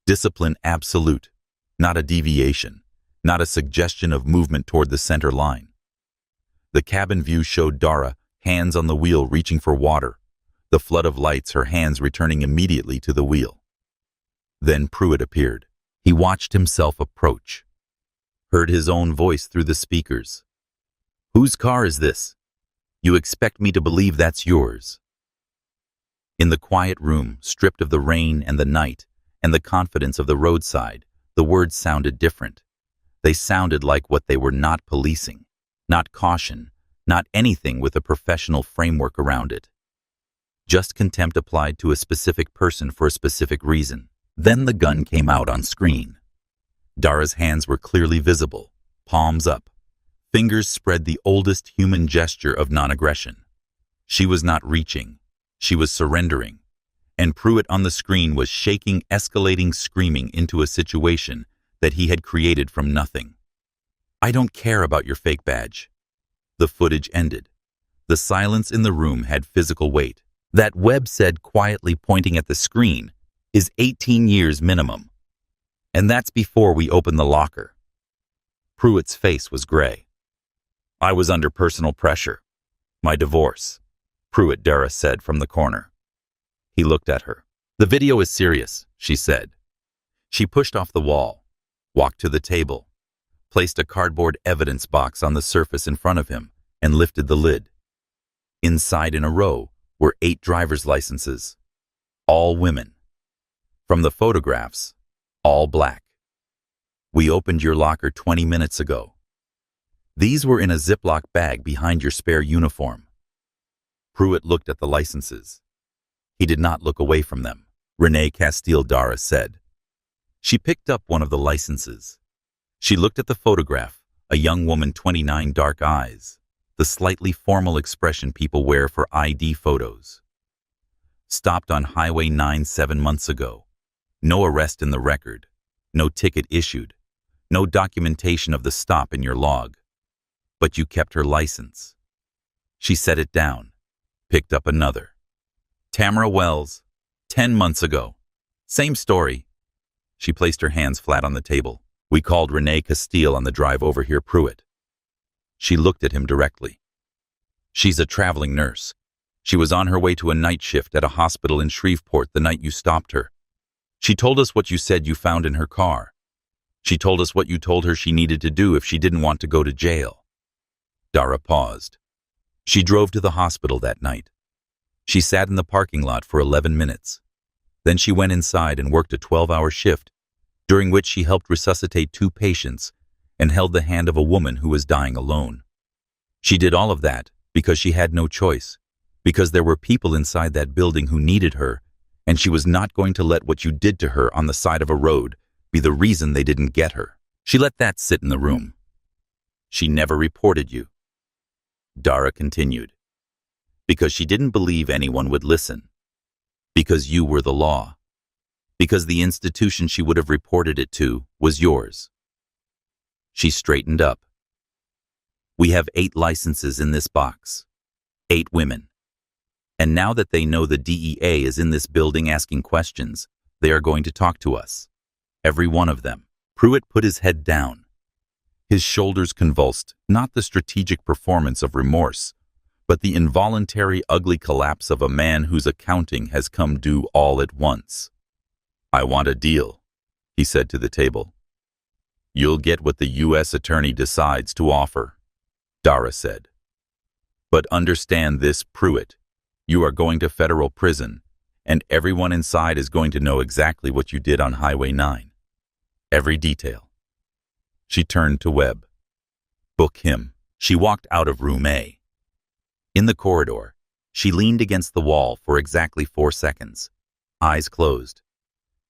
Discipline absolute. Not a deviation. Not a suggestion of movement toward the center line. The cabin view showed Dara, hands on the wheel reaching for water. The flood of lights, her hands returning immediately to the wheel. Then Pruitt appeared. He watched himself approach. Heard his own voice through the speakers. Whose car is this? You expect me to believe that's yours? In the quiet room, stripped of the rain and the night and the confidence of the roadside, the words sounded different. They sounded like what they were not policing, not caution, not anything with a professional framework around it. Just contempt applied to a specific person for a specific reason. Then the gun came out on screen. Dara's hands were clearly visible, palms up. Fingers spread the oldest human gesture of non-aggression. She was not reaching. She was surrendering. And Pruitt on the screen was shaking, escalating, screaming into a situation that he had created from nothing. I don't care about your fake badge. The footage ended. The silence in the room had physical weight. That Webb said quietly, pointing at the screen, is 18 years minimum. And that's before we opened the locker. Pruitt's face was gray. I was under personal pressure. My divorce, Pruitt Dara said from the corner. He looked at her. The video is serious, she said. She pushed off the wall, walked to the table, placed a cardboard evidence box on the surface in front of him, and lifted the lid. Inside in a row were 8 driver's licenses, all women. From the photographs, all black. We opened your locker 20 minutes ago. These were in a Ziploc bag behind your spare uniform. Pruitt looked at the licenses. He did not look away from them, Renee Castile Dara said. She picked up one of the licenses. She looked at the photograph, a young woman, 29, dark eyes, the slightly formal expression people wear for ID photos. Stopped on Highway 9 7 months ago. No arrest in the record. No ticket issued. No documentation of the stop in your log. But you kept her license. She set it down, picked up another. Tamara Wells, 10 months ago. Same story. She placed her hands flat on the table. We called Renee Castile on the drive over here, Pruitt. She looked at him directly. She's a traveling nurse. She was on her way to a night shift at a hospital in Shreveport the night you stopped her. She told us what you said you found in her car. She told us what you told her she needed to do if she didn't want to go to jail. Dara paused. She drove to the hospital that night. She sat in the parking lot for 11 minutes. Then she went inside and worked a 12-hour shift, during which she helped resuscitate 2 patients and held the hand of a woman who was dying alone. She did all of that because she had no choice, because there were people inside that building who needed her, and she was not going to let what you did to her on the side of a road be the reason they didn't get her. She let that sit in the room. She never reported you. Dara continued. Because she didn't believe anyone would listen. Because you were the law. Because the institution she would have reported it to was yours. She straightened up. We have 8 licenses in this box. 8 women. And now that they know the DEA is in this building asking questions, they are going to talk to us. Every one of them. Pruitt put his head down. His shoulders convulsed, not the strategic performance of remorse, but the involuntary ugly collapse of a man whose accounting has come due all at once. I want a deal, he said to the table. You'll get what the U.S. attorney decides to offer, Dara said. But understand this, Pruitt. You are going to federal prison, and everyone inside is going to know exactly what you did on Highway 9. Every detail. She turned to Webb. Book him. She walked out of room A. In the corridor, she leaned against the wall for exactly 4 seconds, eyes closed.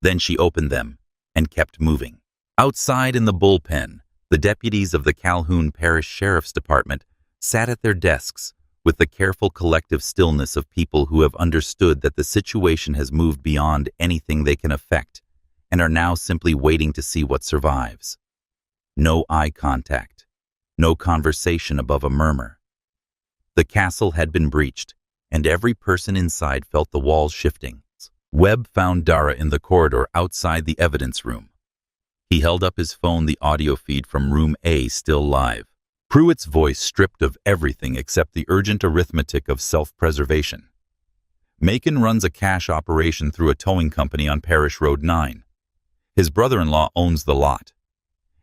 Then she opened them and kept moving. Outside in the bullpen, the deputies of the Calhoun Parish Sheriff's Department sat at their desks with the careful collective stillness of people who have understood that the situation has moved beyond anything they can affect and are now simply waiting to see what survives. No eye contact, no conversation above a murmur. The castle had been breached, and every person inside felt the walls shifting. Webb found Dara in the corridor outside the evidence room. He held up his phone, the audio feed from room A still live. Pruitt's voice stripped of everything except the urgent arithmetic of self-preservation. Macon runs a cash operation through a towing company on Parish Road 9. His brother-in-law owns the lot.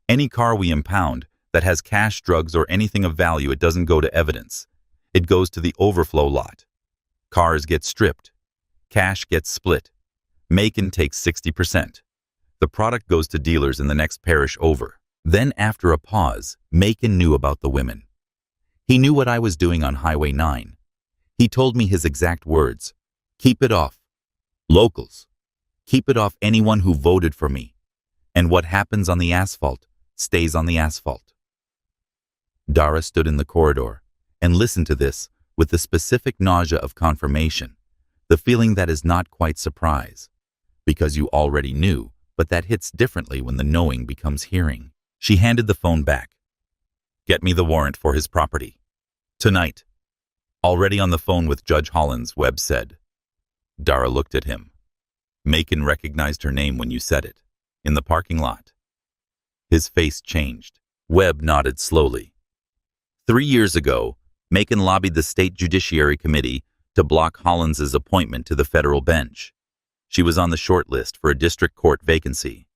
Any car we impound that has cash, drugs, or anything of value, it doesn't go to evidence. It goes to the overflow lot. Cars get stripped. Cash gets split. Macon takes 60%. The product goes to dealers in the next parish over. Then, after a pause, Macon knew about the women. He knew what I was doing on Highway 9. He told me his exact words. Keep it off. Locals. Keep it off anyone who voted for me. And what happens on the asphalt stays on the asphalt. Dara stood in the corridor and listened to this with the specific nausea of confirmation, the feeling that is not quite surprise, because you already knew, but that hits differently when the knowing becomes hearing. She handed the phone back. Get me the warrant for his property. Tonight. Already on the phone with Judge Hollins, Webb said. Dara looked at him. Macon recognized her name when you said it. in the parking lot. His face changed. Webb nodded slowly. 3 years ago, Macon lobbied the State Judiciary Committee to block Hollins's appointment to the federal bench. She was on the short list for a district court vacancy.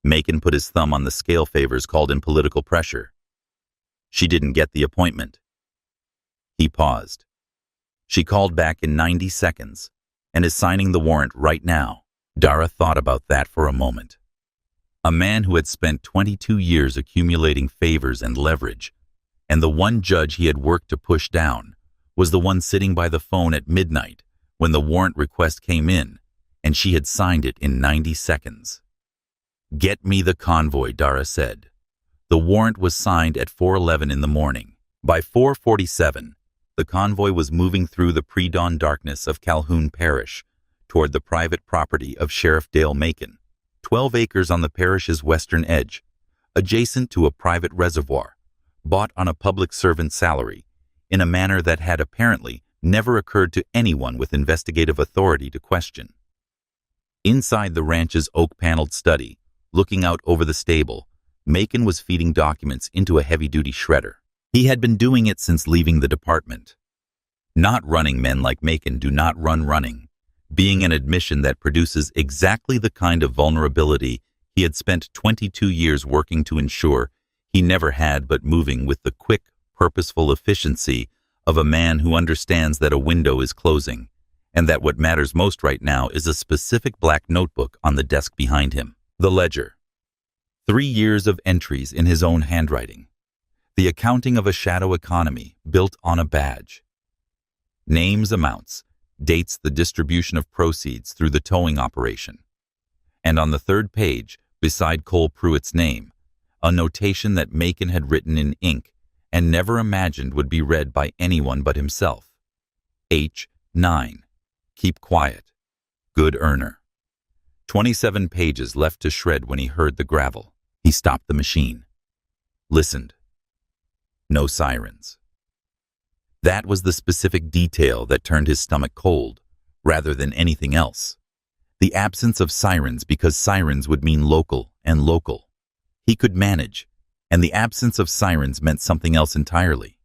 Macon put his thumb on the scale favors called in political pressure. She didn't get the appointment. He paused. She called back in 90 seconds and is signing the warrant right now. Dara thought about that for a moment. A man who had spent 22 years accumulating favors and leverage, and the one judge he had worked to push down was the one sitting by the phone at midnight when the warrant request came in, and she had signed it in 90 seconds. "Get me the convoy," Dara said. The warrant was signed at 4:11 in the morning. By 4:47, the convoy was moving through the pre-dawn darkness of Calhoun Parish toward the private property of Sheriff Dale Macon, 12 acres on the parish's western edge, adjacent to a private reservoir, bought on a public servant's salary, in a manner that had apparently never occurred to anyone with investigative authority to question. Inside the ranch's oak-paneled study, looking out over the stable, Macon was feeding documents into a heavy-duty shredder. He had been doing it since leaving the department. Not running men like Macon do not run running, being an admission that produces exactly the kind of vulnerability he had spent 22 years working to ensure he never had, but moving with the quick, purposeful efficiency of a man who understands that a window is closing, and that what matters most right now is a specific black notebook on the desk behind him. The ledger. 3 years of entries in his own handwriting. The accounting of a shadow economy built on a badge. Names, amounts, dates, the distribution of proceeds through the towing operation. And on the third page, beside Cole Pruitt's name, a notation that Macon had written in ink and never imagined would be read by anyone but himself. H9. Keep quiet. Good earner. 27 pages left to shred when he heard the gravel. He stopped the machine. Listened. No sirens. That was the specific detail that turned his stomach cold, rather than anything else. The absence of sirens, because sirens would mean local and local. He could manage, and the absence of sirens meant something else entirely.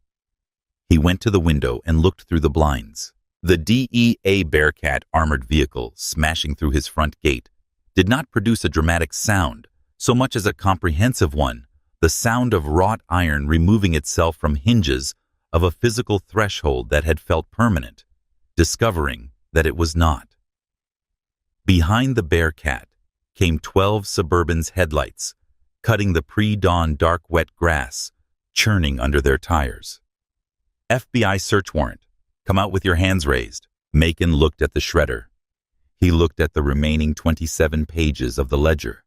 He went to the window and looked through the blinds. The DEA Bearcat armored vehicle smashing through his front gate did not produce a dramatic sound, so much as a comprehensive one, the sound of wrought iron removing itself from hinges of a physical threshold that had felt permanent, discovering that it was not. Behind the Bearcat came 12 Suburban's headlights, cutting the pre-dawn dark wet grass, churning under their tires. FBI search warrant. Come out with your hands raised. Macon looked at the shredder. He looked at the remaining 27 pages of the ledger.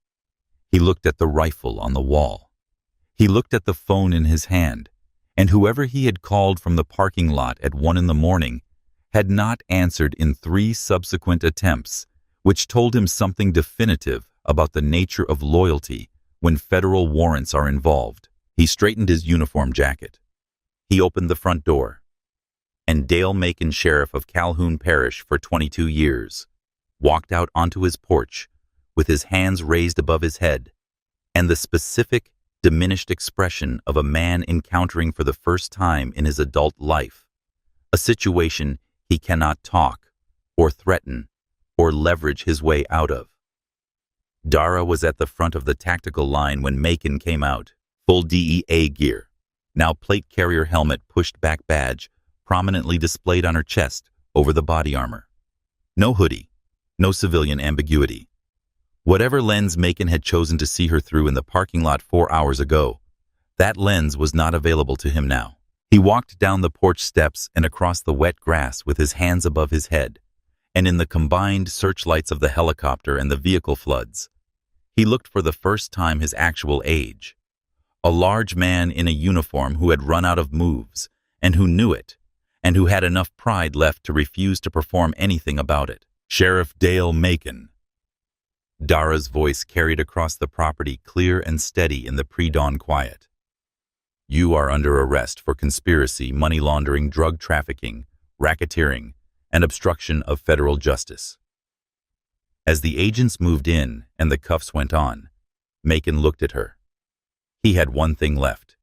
He looked at the rifle on the wall. He looked at the phone in his hand, and whoever he had called from the parking lot at 1 in the morning had not answered in 3 subsequent attempts, which told him something definitive about the nature of loyalty when federal warrants are involved. He straightened his uniform jacket. He opened the front door. And Dale Macon, sheriff of Calhoun Parish for 22 years, walked out onto his porch with his hands raised above his head and the specific, diminished expression of a man encountering for the first time in his adult life a situation he cannot talk or threaten or leverage his way out of. Dara was at the front of the tactical line when Macon came out, full DEA gear, now plate carrier helmet, pushed back badge, prominently displayed on her chest over the body armor. No hoodie, no civilian ambiguity. Whatever lens Macon had chosen to see her through in the parking lot 4 hours ago, that lens was not available to him now. He walked down the porch steps and across the wet grass with his hands above his head, and in the combined searchlights of the helicopter and the vehicle floods, he looked for the first time his actual age. A large man in a uniform who had run out of moves, and who knew it, and who had enough pride left to refuse to perform anything about it. Sheriff Dale Macon. Dara's voice carried across the property clear and steady in the pre-dawn quiet. You are under arrest for conspiracy, money laundering, drug trafficking, racketeering, and obstruction of federal justice. As the agents moved in and the cuffs went on, Macon looked at her. He had one thing left.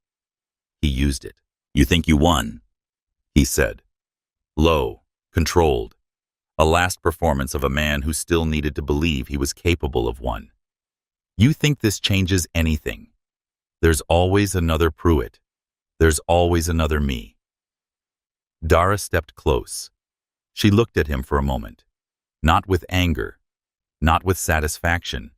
He used it. "You think you won?" he said. Low, controlled. A last performance of a man who still needed to believe he was capable of one. "You think this changes anything? There's always another Pruitt. There's always another me." Dara stepped close. She looked at him for a moment, not with anger, not with satisfaction,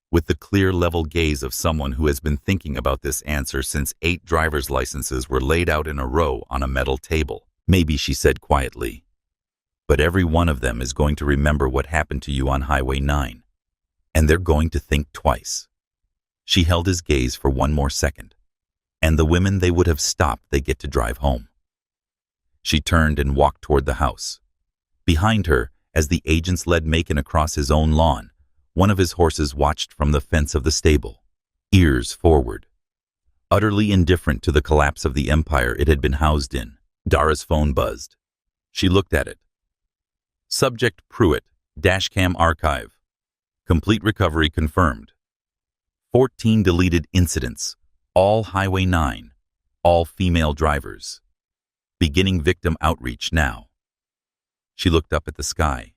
with the clear, level gaze of someone who has been thinking about this answer since 8 driver's licenses were laid out in a row on a metal table. "Maybe," she said quietly, "but every one of them is going to remember what happened to you on Highway 9, and they're going to think twice." She held his gaze for one more second. "And the women they would have stopped, they get to drive home." She turned and walked toward the house. Behind her, as the agents led Macon across his own lawn, one of his horses watched from the fence of the stable, ears forward. Utterly indifferent to the collapse of the empire it had been housed in, Dara's phone buzzed. She looked at it. Subject Pruitt, dashcam archive. Complete recovery confirmed. 14 deleted incidents, all Highway 9, all female drivers. Beginning victim outreach now. She looked up at the sky.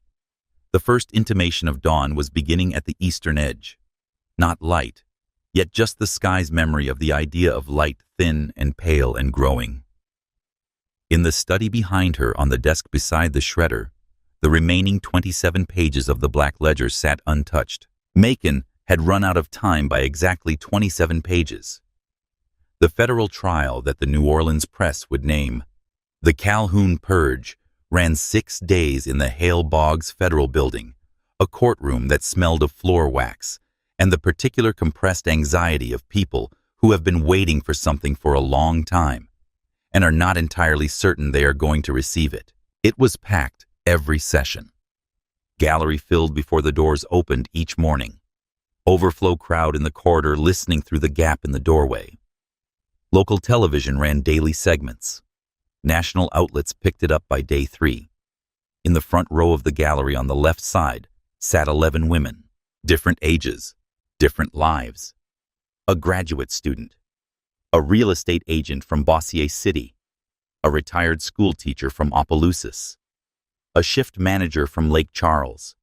The first intimation of dawn was beginning at the eastern edge. Not light, yet just the sky's memory of the idea of light, thin and pale and growing. In the study behind her, on the desk beside the shredder, the remaining 27 pages of the black ledger sat untouched. Macon had run out of time by exactly 27 pages. The federal trial that the New Orleans press would name the Calhoun Purge ran 6 days in the Hale Boggs Federal Building, a courtroom that smelled of floor wax, and the particular compressed anxiety of people who have been waiting for something for a long time, and are not entirely certain they are going to receive it. It was packed every session. Gallery filled before the doors opened each morning. Overflow crowd in the corridor listening through the gap in the doorway. Local television ran daily segments. National outlets picked it up by day 3. In the front row of the gallery on the left side sat 11 women, different ages, different lives. A graduate student, a real estate agent from Bossier City, a retired school teacher from Opelousas, a shift manager from Lake Charles.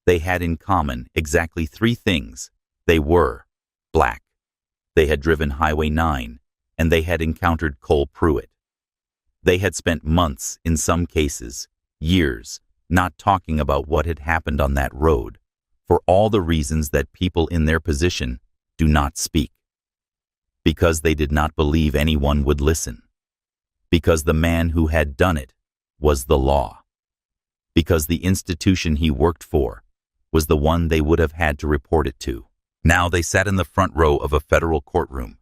They had in common exactly 3 things. They were black, they had driven Highway 9, and they had encountered Cole Pruitt. They had spent months, in some cases, years, not talking about what had happened on that road, for all the reasons that people in their position do not speak. Because they did not believe anyone would listen. Because the man who had done it was the law. Because the institution he worked for was the one they would have had to report it to. Now they sat in the front row of a federal courtroom,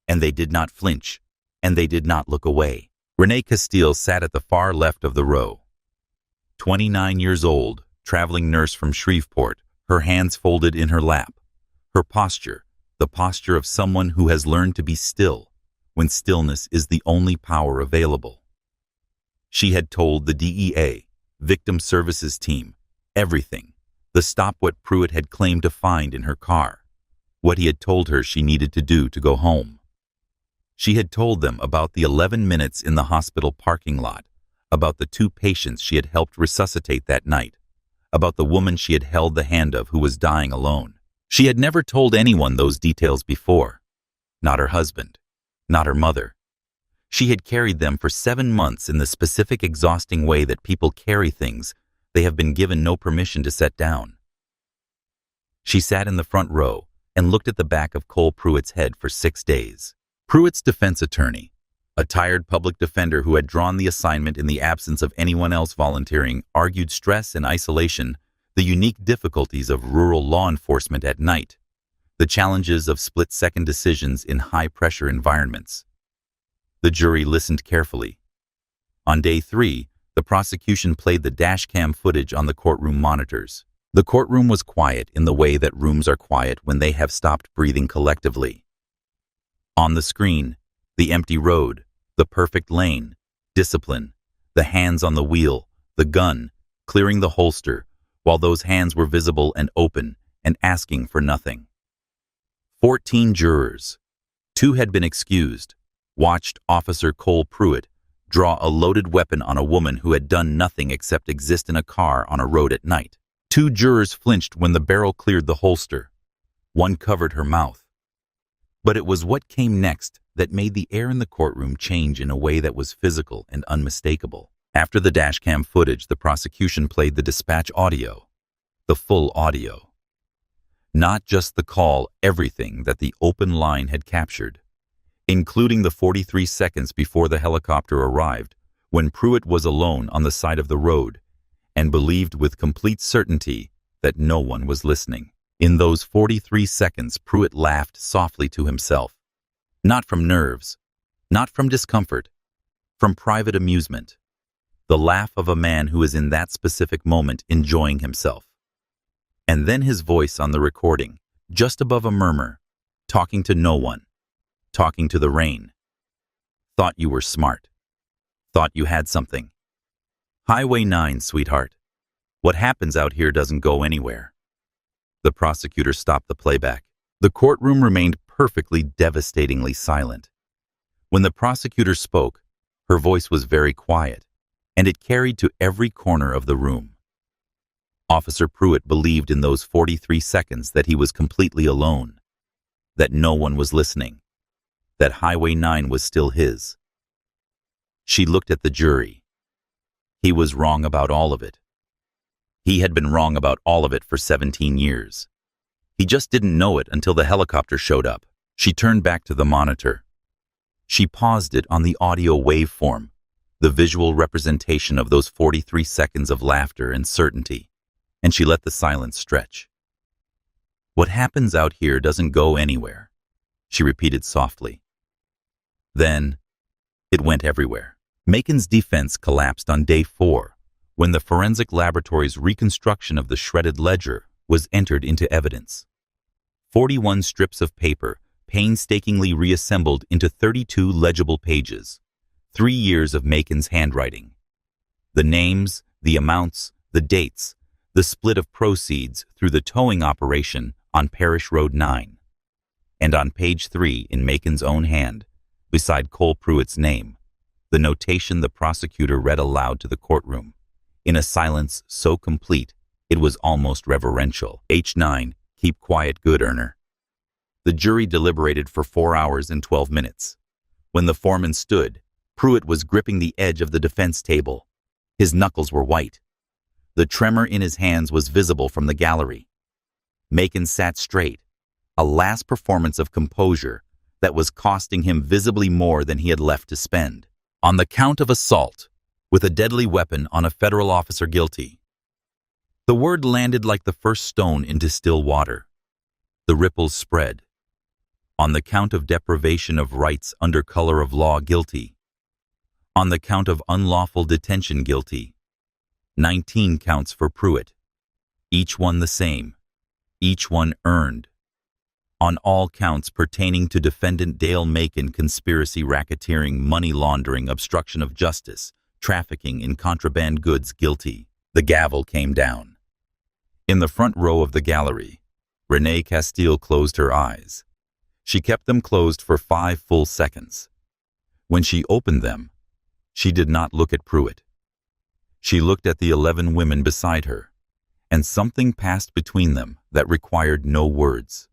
and they did not flinch, and they did not look away. Renee Castile sat at the far left of the row. 29 years old, traveling nurse from Shreveport, her hands folded in her lap. Her posture, the posture of someone who has learned to be still, when stillness is the only power available. She had told the DEA, Victim Services Team, everything, the stop what Pruitt had claimed to find in her car, what he had told her she needed to do to go home. She had told them about the 11 minutes in the hospital parking lot, about the 2 patients she had helped resuscitate that night, about the woman she had held the hand of who was dying alone. She had never told anyone those details before. Not her husband, not her mother. She had carried them for 7 months in the specific exhausting way that people carry things they have been given no permission to set down. She sat in the front row and looked at the back of Cole Pruitt's head for 6 days. Pruitt's defense attorney, a tired public defender who had drawn the assignment in the absence of anyone else volunteering, argued stress and isolation, the unique difficulties of rural law enforcement at night, the challenges of split-second decisions in high-pressure environments. The jury listened carefully. On day 3, the prosecution played the dashcam footage on the courtroom monitors. The courtroom was quiet in the way that rooms are quiet when they have stopped breathing collectively. On the screen, the empty road, the perfect lane, discipline, the hands on the wheel, the gun, clearing the holster, while those hands were visible and open and asking for nothing. 14 jurors, 2 had been excused, watched Officer Cole Pruitt draw a loaded weapon on a woman who had done nothing except exist in a car on a road at night. 2 jurors flinched when the barrel cleared the holster. 1 covered her mouth. But it was what came next that made the air in the courtroom change in a way that was physical and unmistakable. After the dashcam footage, the prosecution played the dispatch audio, the full audio. Not just the call, everything that the open line had captured, including the 43 seconds before the helicopter arrived, when Pruitt was alone on the side of the road and believed with complete certainty that no one was listening. In those 43 seconds, Pruitt laughed softly to himself. Not from nerves, not from discomfort, from private amusement. The laugh of a man who is in that specific moment enjoying himself. And then his voice on the recording, just above a murmur, talking to no one, talking to the rain. Thought you were smart. Thought you had something. Highway 9, sweetheart. What happens out here doesn't go anywhere. The prosecutor stopped the playback. The courtroom remained perfectly devastatingly silent. When the prosecutor spoke, her voice was very quiet, and it carried to every corner of the room. Officer Pruitt believed in those 43 seconds that he was completely alone, that no one was listening, that Highway 9 was still his. She looked at the jury. He was wrong about all of it. He had been wrong about all of it for 17 years. He just didn't know it until the helicopter showed up. She turned back to the monitor. She paused it on the audio waveform, the visual representation of those 43 seconds of laughter and certainty, and she let the silence stretch. What happens out here doesn't go anywhere, she repeated softly. Then, it went everywhere. Macon's defense collapsed on day 4, when the forensic laboratory's reconstruction of the shredded ledger was entered into evidence. 41 strips of paper, painstakingly reassembled into 32 legible pages. 3 years of Macon's handwriting. The names, the amounts, the dates, the split of proceeds through the towing operation on Parish Road 9. And on page 3, in Macon's own hand, beside Cole Pruitt's name, the notation the prosecutor read aloud to the courtroom, in a silence so complete it was almost reverential. H9, keep quiet, good earner. The jury deliberated for 4 hours and 12 minutes. When the foreman stood, Pruitt was gripping the edge of the defense table. His knuckles were white. The tremor in his hands was visible from the gallery. Macon sat straight, a last performance of composure that was costing him visibly more than he had left to spend. On the count of assault, with a deadly weapon on a federal officer guilty. The word landed like the first stone into still water. The ripples spread. On the count of deprivation of rights under color of law guilty. On the count of unlawful detention guilty. 19 counts for Pruitt. Each one the same. Each one earned. On all counts pertaining to defendant Dale Macon, conspiracy, racketeering, money laundering, obstruction of justice, trafficking in contraband goods guilty. The gavel came down. In the front row of the gallery, Renee Castile closed her eyes. She kept them closed for 5 full seconds. When she opened them, she did not look at Pruitt. She looked at the 11 women beside her, and something passed between them that required no words.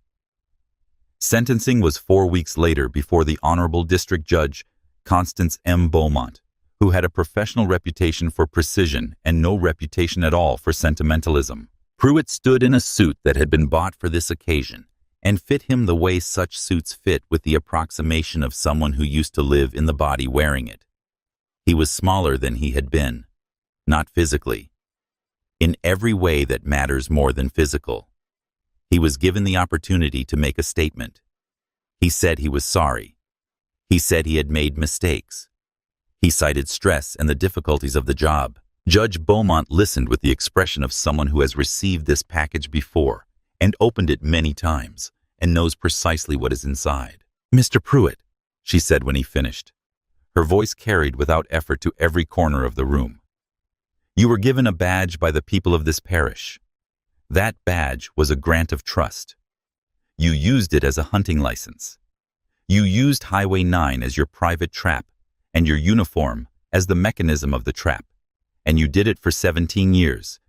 Sentencing was 4 weeks later before the Honorable District Judge Constance M. Beaumont, who had a professional reputation for precision and no reputation at all for sentimentalism. Pruitt stood in a suit that had been bought for this occasion and fit him the way such suits fit, with the approximation of someone who used to live in the body wearing it. He was smaller than he had been, not physically. In every way that matters more than physical. He was given the opportunity to make a statement. He said he was sorry. He said he had made mistakes. He cited stress and the difficulties of the job. Judge Beaumont listened with the expression of someone who has received this package before and opened it many times and knows precisely what is inside. "Mr. Pruitt," she said when he finished. Her voice carried without effort to every corner of the room. "You were given a badge by the people of this parish. That badge was a grant of trust. You used it as a hunting license. You used Highway 9 as your private trap and your uniform as the mechanism of the trap. And you did it for 17 years.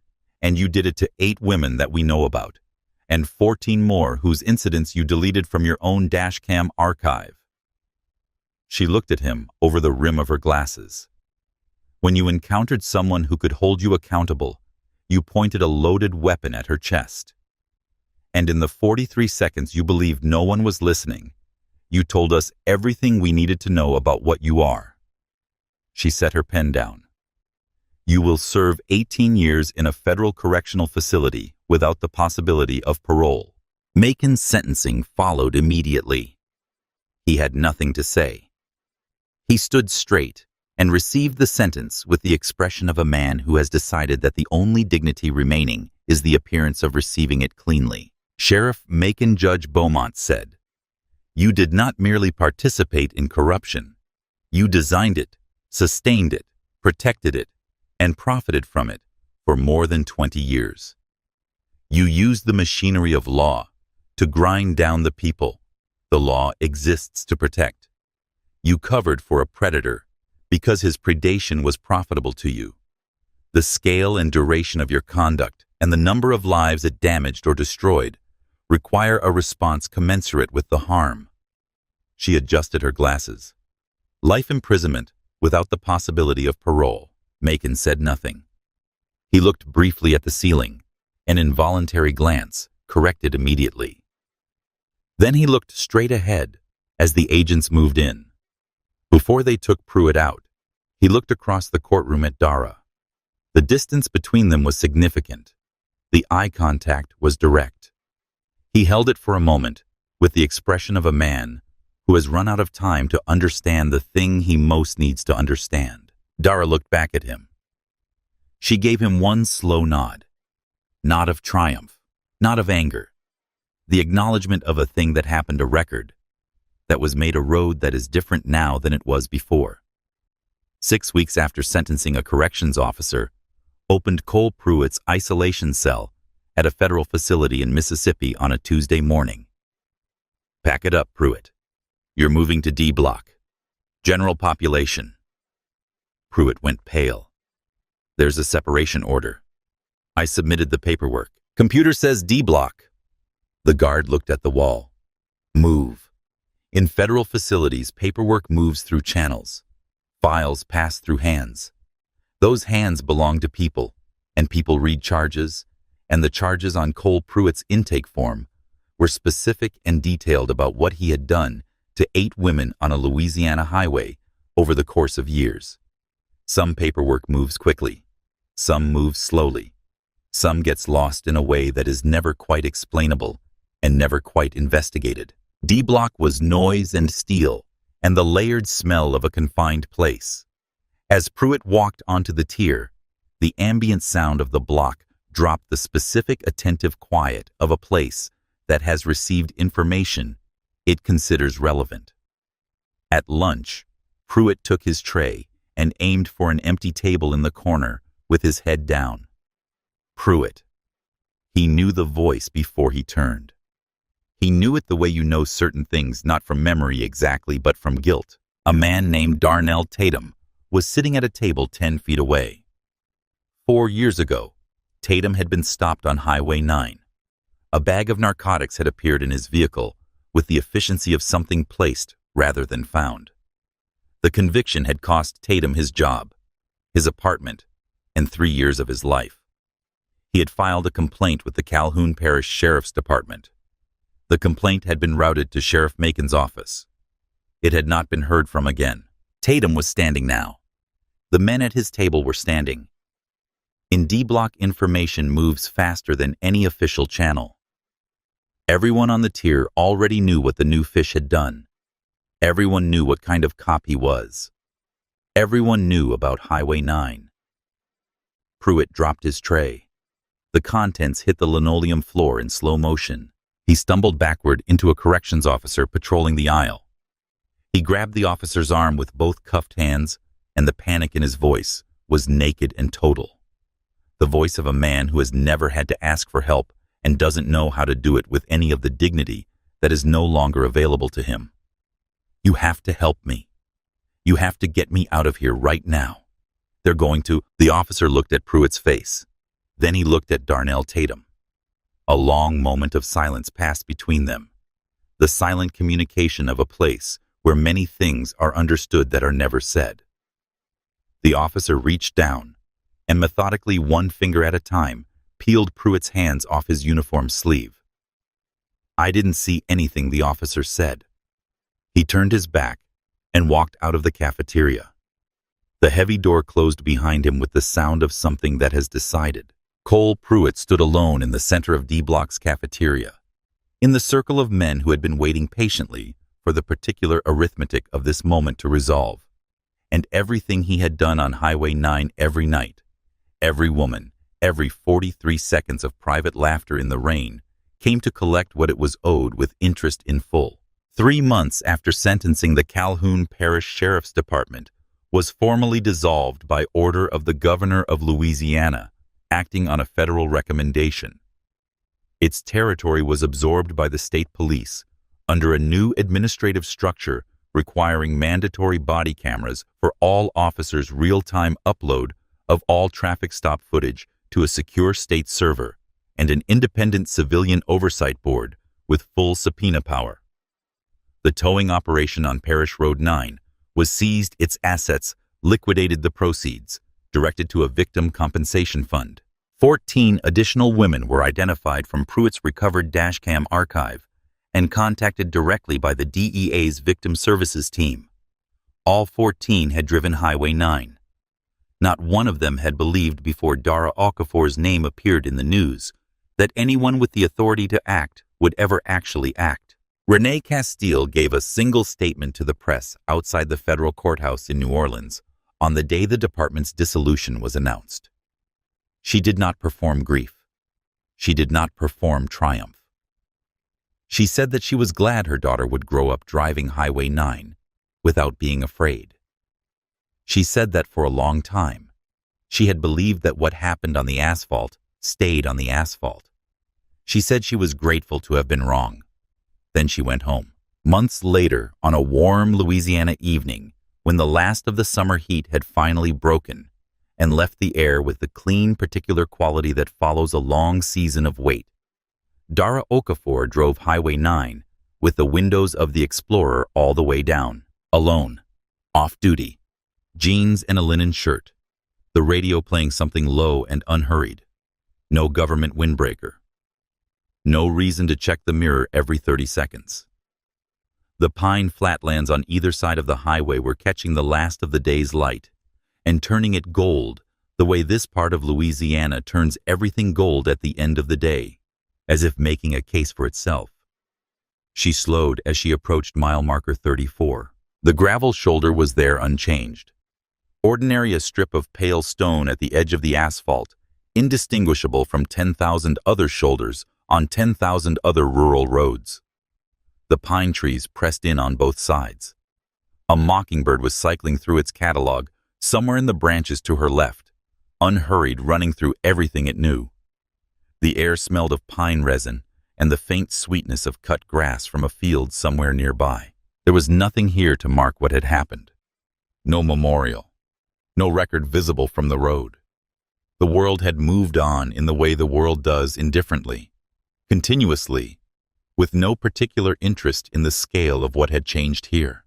And you did it to 8 women that we know about, and 14 more whose incidents you deleted from your own dashcam archive. She looked at him over the rim of her glasses. When you encountered someone who could hold you accountable, you pointed a loaded weapon at her chest. And in the 43 seconds you believed no one was listening, you told us everything we needed to know about what you are. She set her pen down. You will serve 18 years in a federal correctional facility without the possibility of parole. Macon's sentencing followed immediately. He had nothing to say. He stood straight and received the sentence with the expression of a man who has decided that the only dignity remaining is the appearance of receiving it cleanly. Sheriff Macon Judge Beaumont said, "You did not merely participate in corruption. You designed it, sustained it, protected it, and profited from it for more than 20 years. You used the machinery of law to grind down the people the law exists to protect. You covered for a predator because his predation was profitable to you. The scale and duration of your conduct and the number of lives it damaged or destroyed require a response commensurate with the harm." She adjusted her glasses. Life imprisonment without the possibility of parole. Macon said nothing. He looked briefly at the ceiling, an involuntary glance corrected immediately. Then he looked straight ahead as the agents moved in. Before they took Pruitt out, he looked across the courtroom at Dara. The distance between them was significant. The eye contact was direct. He held it for a moment with the expression of a man who has run out of time to understand the thing he most needs to understand. Dara looked back at him. She gave him one slow nod. Not of triumph, not of anger. The acknowledgement of a thing that happened, a record, that was made a road that is different now than it was before. 6 weeks after sentencing, a corrections officer opened Cole Pruitt's isolation cell at a federal facility in Mississippi on a Tuesday morning. "Pack it up, Pruitt. You're moving to D Block. General population." Pruitt went pale. "There's a separation order. I submitted the paperwork. Computer says D Block." The guard looked at the wall. "Move." In federal facilities, paperwork moves through channels. Files pass through hands. Those hands belong to people, and people read charges, and the charges on Cole Pruitt's intake form were specific and detailed about what he had done to 8 women on a Louisiana highway over the course of years. Some paperwork moves quickly. Some moves slowly. Some gets lost in a way that is never quite explainable and never quite investigated. D Block was noise and steel and the layered smell of a confined place. As Pruitt walked onto the tier, the ambient sound of the block dropped the specific attentive quiet of a place that has received information it considers relevant. At lunch, Pruitt took his tray and aimed for an empty table in the corner with his head down. Pruitt. He knew the voice before he turned. He knew it the way you know certain things, not from memory exactly, but from guilt. A man named Darnell Tatum was sitting at a table 10 feet away. 4 years ago, Tatum had been stopped on Highway 9. A bag of narcotics had appeared in his vehicle with the efficiency of something placed rather than found. The conviction had cost Tatum his job, his apartment, and 3 years of his life. He had filed a complaint with the Calhoun Parish Sheriff's Department. The complaint had been routed to Sheriff Macon's office. It had not been heard from again. Tatum was standing now. The men at his table were standing. In D Block, information moves faster than any official channel. Everyone on the tier already knew what the new fish had done. Everyone knew what kind of cop he was. Everyone knew about Highway 9. Pruitt dropped his tray. The contents hit the linoleum floor in slow motion. He stumbled backward into a corrections officer patrolling the aisle. He grabbed the officer's arm with both cuffed hands, and the panic in his voice was naked and total. the voice of a man who has never had to ask for help and doesn't know how to do it with any of the dignity that is no longer available to him. You have to help me. You have to get me out of here right now. They're going to. The officer looked at Pruitt's face. Then he looked at Darnell Tatum. A long moment of silence passed between them. The silent communication of a place where many things are understood that are never said. The officer reached down and methodically, one finger at a time, peeled Pruitt's hands off his uniform sleeve. I didn't see anything, the officer said. He turned his back and walked out of the cafeteria. The heavy door closed behind him with the sound of something that has decided. Cole Pruitt stood alone in the center of D Block's cafeteria, in the circle of men who had been waiting patiently for the particular arithmetic of this moment to resolve. And everything he had done on Highway 9 every night, every woman, every 43 seconds of private laughter in the rain, came to collect what it was owed with interest in full. 3 months after sentencing, the Calhoun Parish Sheriff's Department was formally dissolved by order of the Governor of Louisiana, acting on a federal recommendation. Its territory was absorbed by the state police under a new administrative structure requiring mandatory body cameras for all officers' real-time upload of all traffic stop footage to a secure state server, and an independent civilian oversight board with full subpoena power. The towing operation on Parish Road 9 was seized, its assets liquidated, the proceeds directed to a victim compensation fund. 14 additional women were identified from Pruitt's recovered dashcam archive and contacted directly by the DEA's Victim Services team. All 14 had driven Highway 9. Not one of them had believed before Dara Okafor's name appeared in the news that anyone with the authority to act would ever actually act. Renee Castile gave a single statement to the press outside the federal courthouse in New Orleans on the day the department's dissolution was announced. She did not perform grief. She did not perform triumph. She said that she was glad her daughter would grow up driving Highway 9 without being afraid. She said that for a long time, she had believed that what happened on the asphalt stayed on the asphalt. She said she was grateful to have been wrong. Then she went home. Months later, on a warm Louisiana evening, when the last of the summer heat had finally broken and left the air with the clean, particular quality that follows a long season of wait, Dara Okafor drove Highway 9 with the windows of the Explorer all the way down, alone, off-duty, jeans and a linen shirt, the radio playing something low and unhurried, no government windbreaker, no reason to check the mirror every 30 seconds. The pine flatlands on either side of the highway were catching the last of the day's light and turning it gold the way this part of Louisiana turns everything gold at the end of the day, as if making a case for itself. She slowed as she approached mile marker 34. The gravel shoulder was there unchanged. Ordinary, a strip of pale stone at the edge of the asphalt, indistinguishable from 10,000 other shoulders on 10,000 other rural roads. The pine trees pressed in on both sides. A mockingbird was cycling through its catalog, somewhere in the branches to her left, unhurried, running through everything it knew. The air smelled of pine resin and the faint sweetness of cut grass from a field somewhere nearby. There was nothing here to mark what had happened. No memorial. No record visible from the road. The world had moved on in the way the world does, indifferently, continuously, with no particular interest in the scale of what had changed here.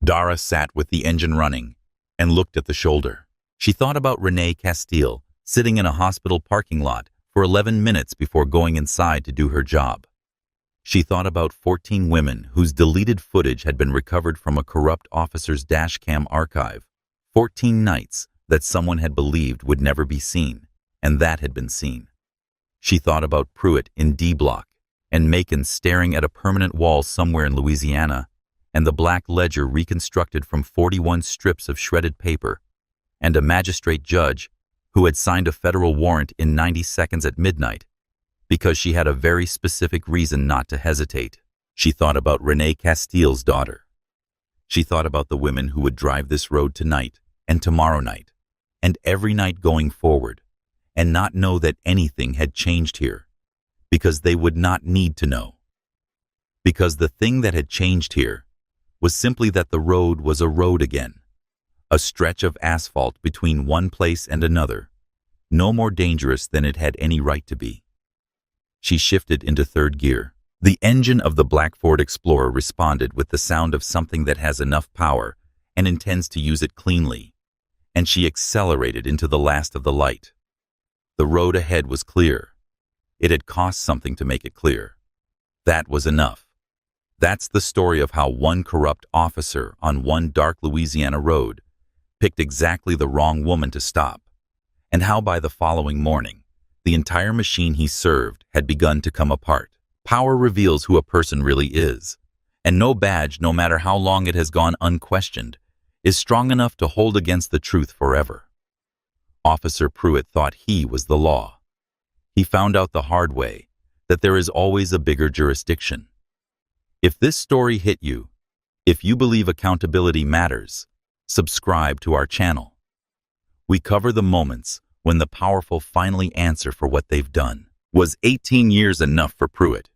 Dara sat with the engine running and looked at the shoulder. She thought about Renee Castile sitting in a hospital parking lot for 11 minutes before going inside to do her job. She thought about 14 women whose deleted footage had been recovered from a corrupt officer's dashcam archive, 14 nights that someone had believed would never be seen, and that had been seen. She thought about Pruitt in D Block, and Macon staring at a permanent wall somewhere in Louisiana, and the black ledger reconstructed from 41 strips of shredded paper, and a magistrate judge who had signed a federal warrant in 90 seconds at midnight, because she had a very specific reason not to hesitate. She thought about Renee Castile's daughter. She thought about the women who would drive this road tonight and tomorrow night, and every night going forward, and not know that anything had changed here, because they would not need to know. Because the thing that had changed here was simply that the road was a road again, a stretch of asphalt between one place and another, no more dangerous than it had any right to be. She shifted into third gear. The engine of the black Ford Explorer responded with the sound of something that has enough power and intends to use it cleanly, and she accelerated into the last of the light. The road ahead was clear. It had cost something to make it clear. That was enough. That's the story of how one corrupt officer on one dark Louisiana road picked exactly the wrong woman to stop, and how by the following morning, the entire machine he served had begun to come apart. Power reveals who a person really is, and no badge, no matter how long it has gone unquestioned, is strong enough to hold against the truth forever. Officer Pruitt thought he was the law. He found out the hard way that there is always a bigger jurisdiction. If this story hit you, if you believe accountability matters, subscribe to our channel. We cover the moments when the powerful finally answer for what they've done. Was 18 years enough for Pruitt?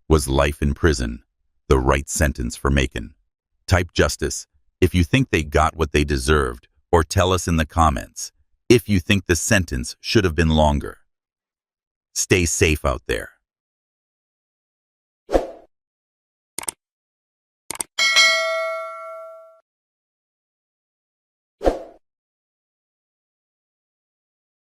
Was life in prison the right sentence for Macon? Type justice if you think they got what they deserved, or tell us in the comments if you think the sentence should have been longer. Stay safe out there.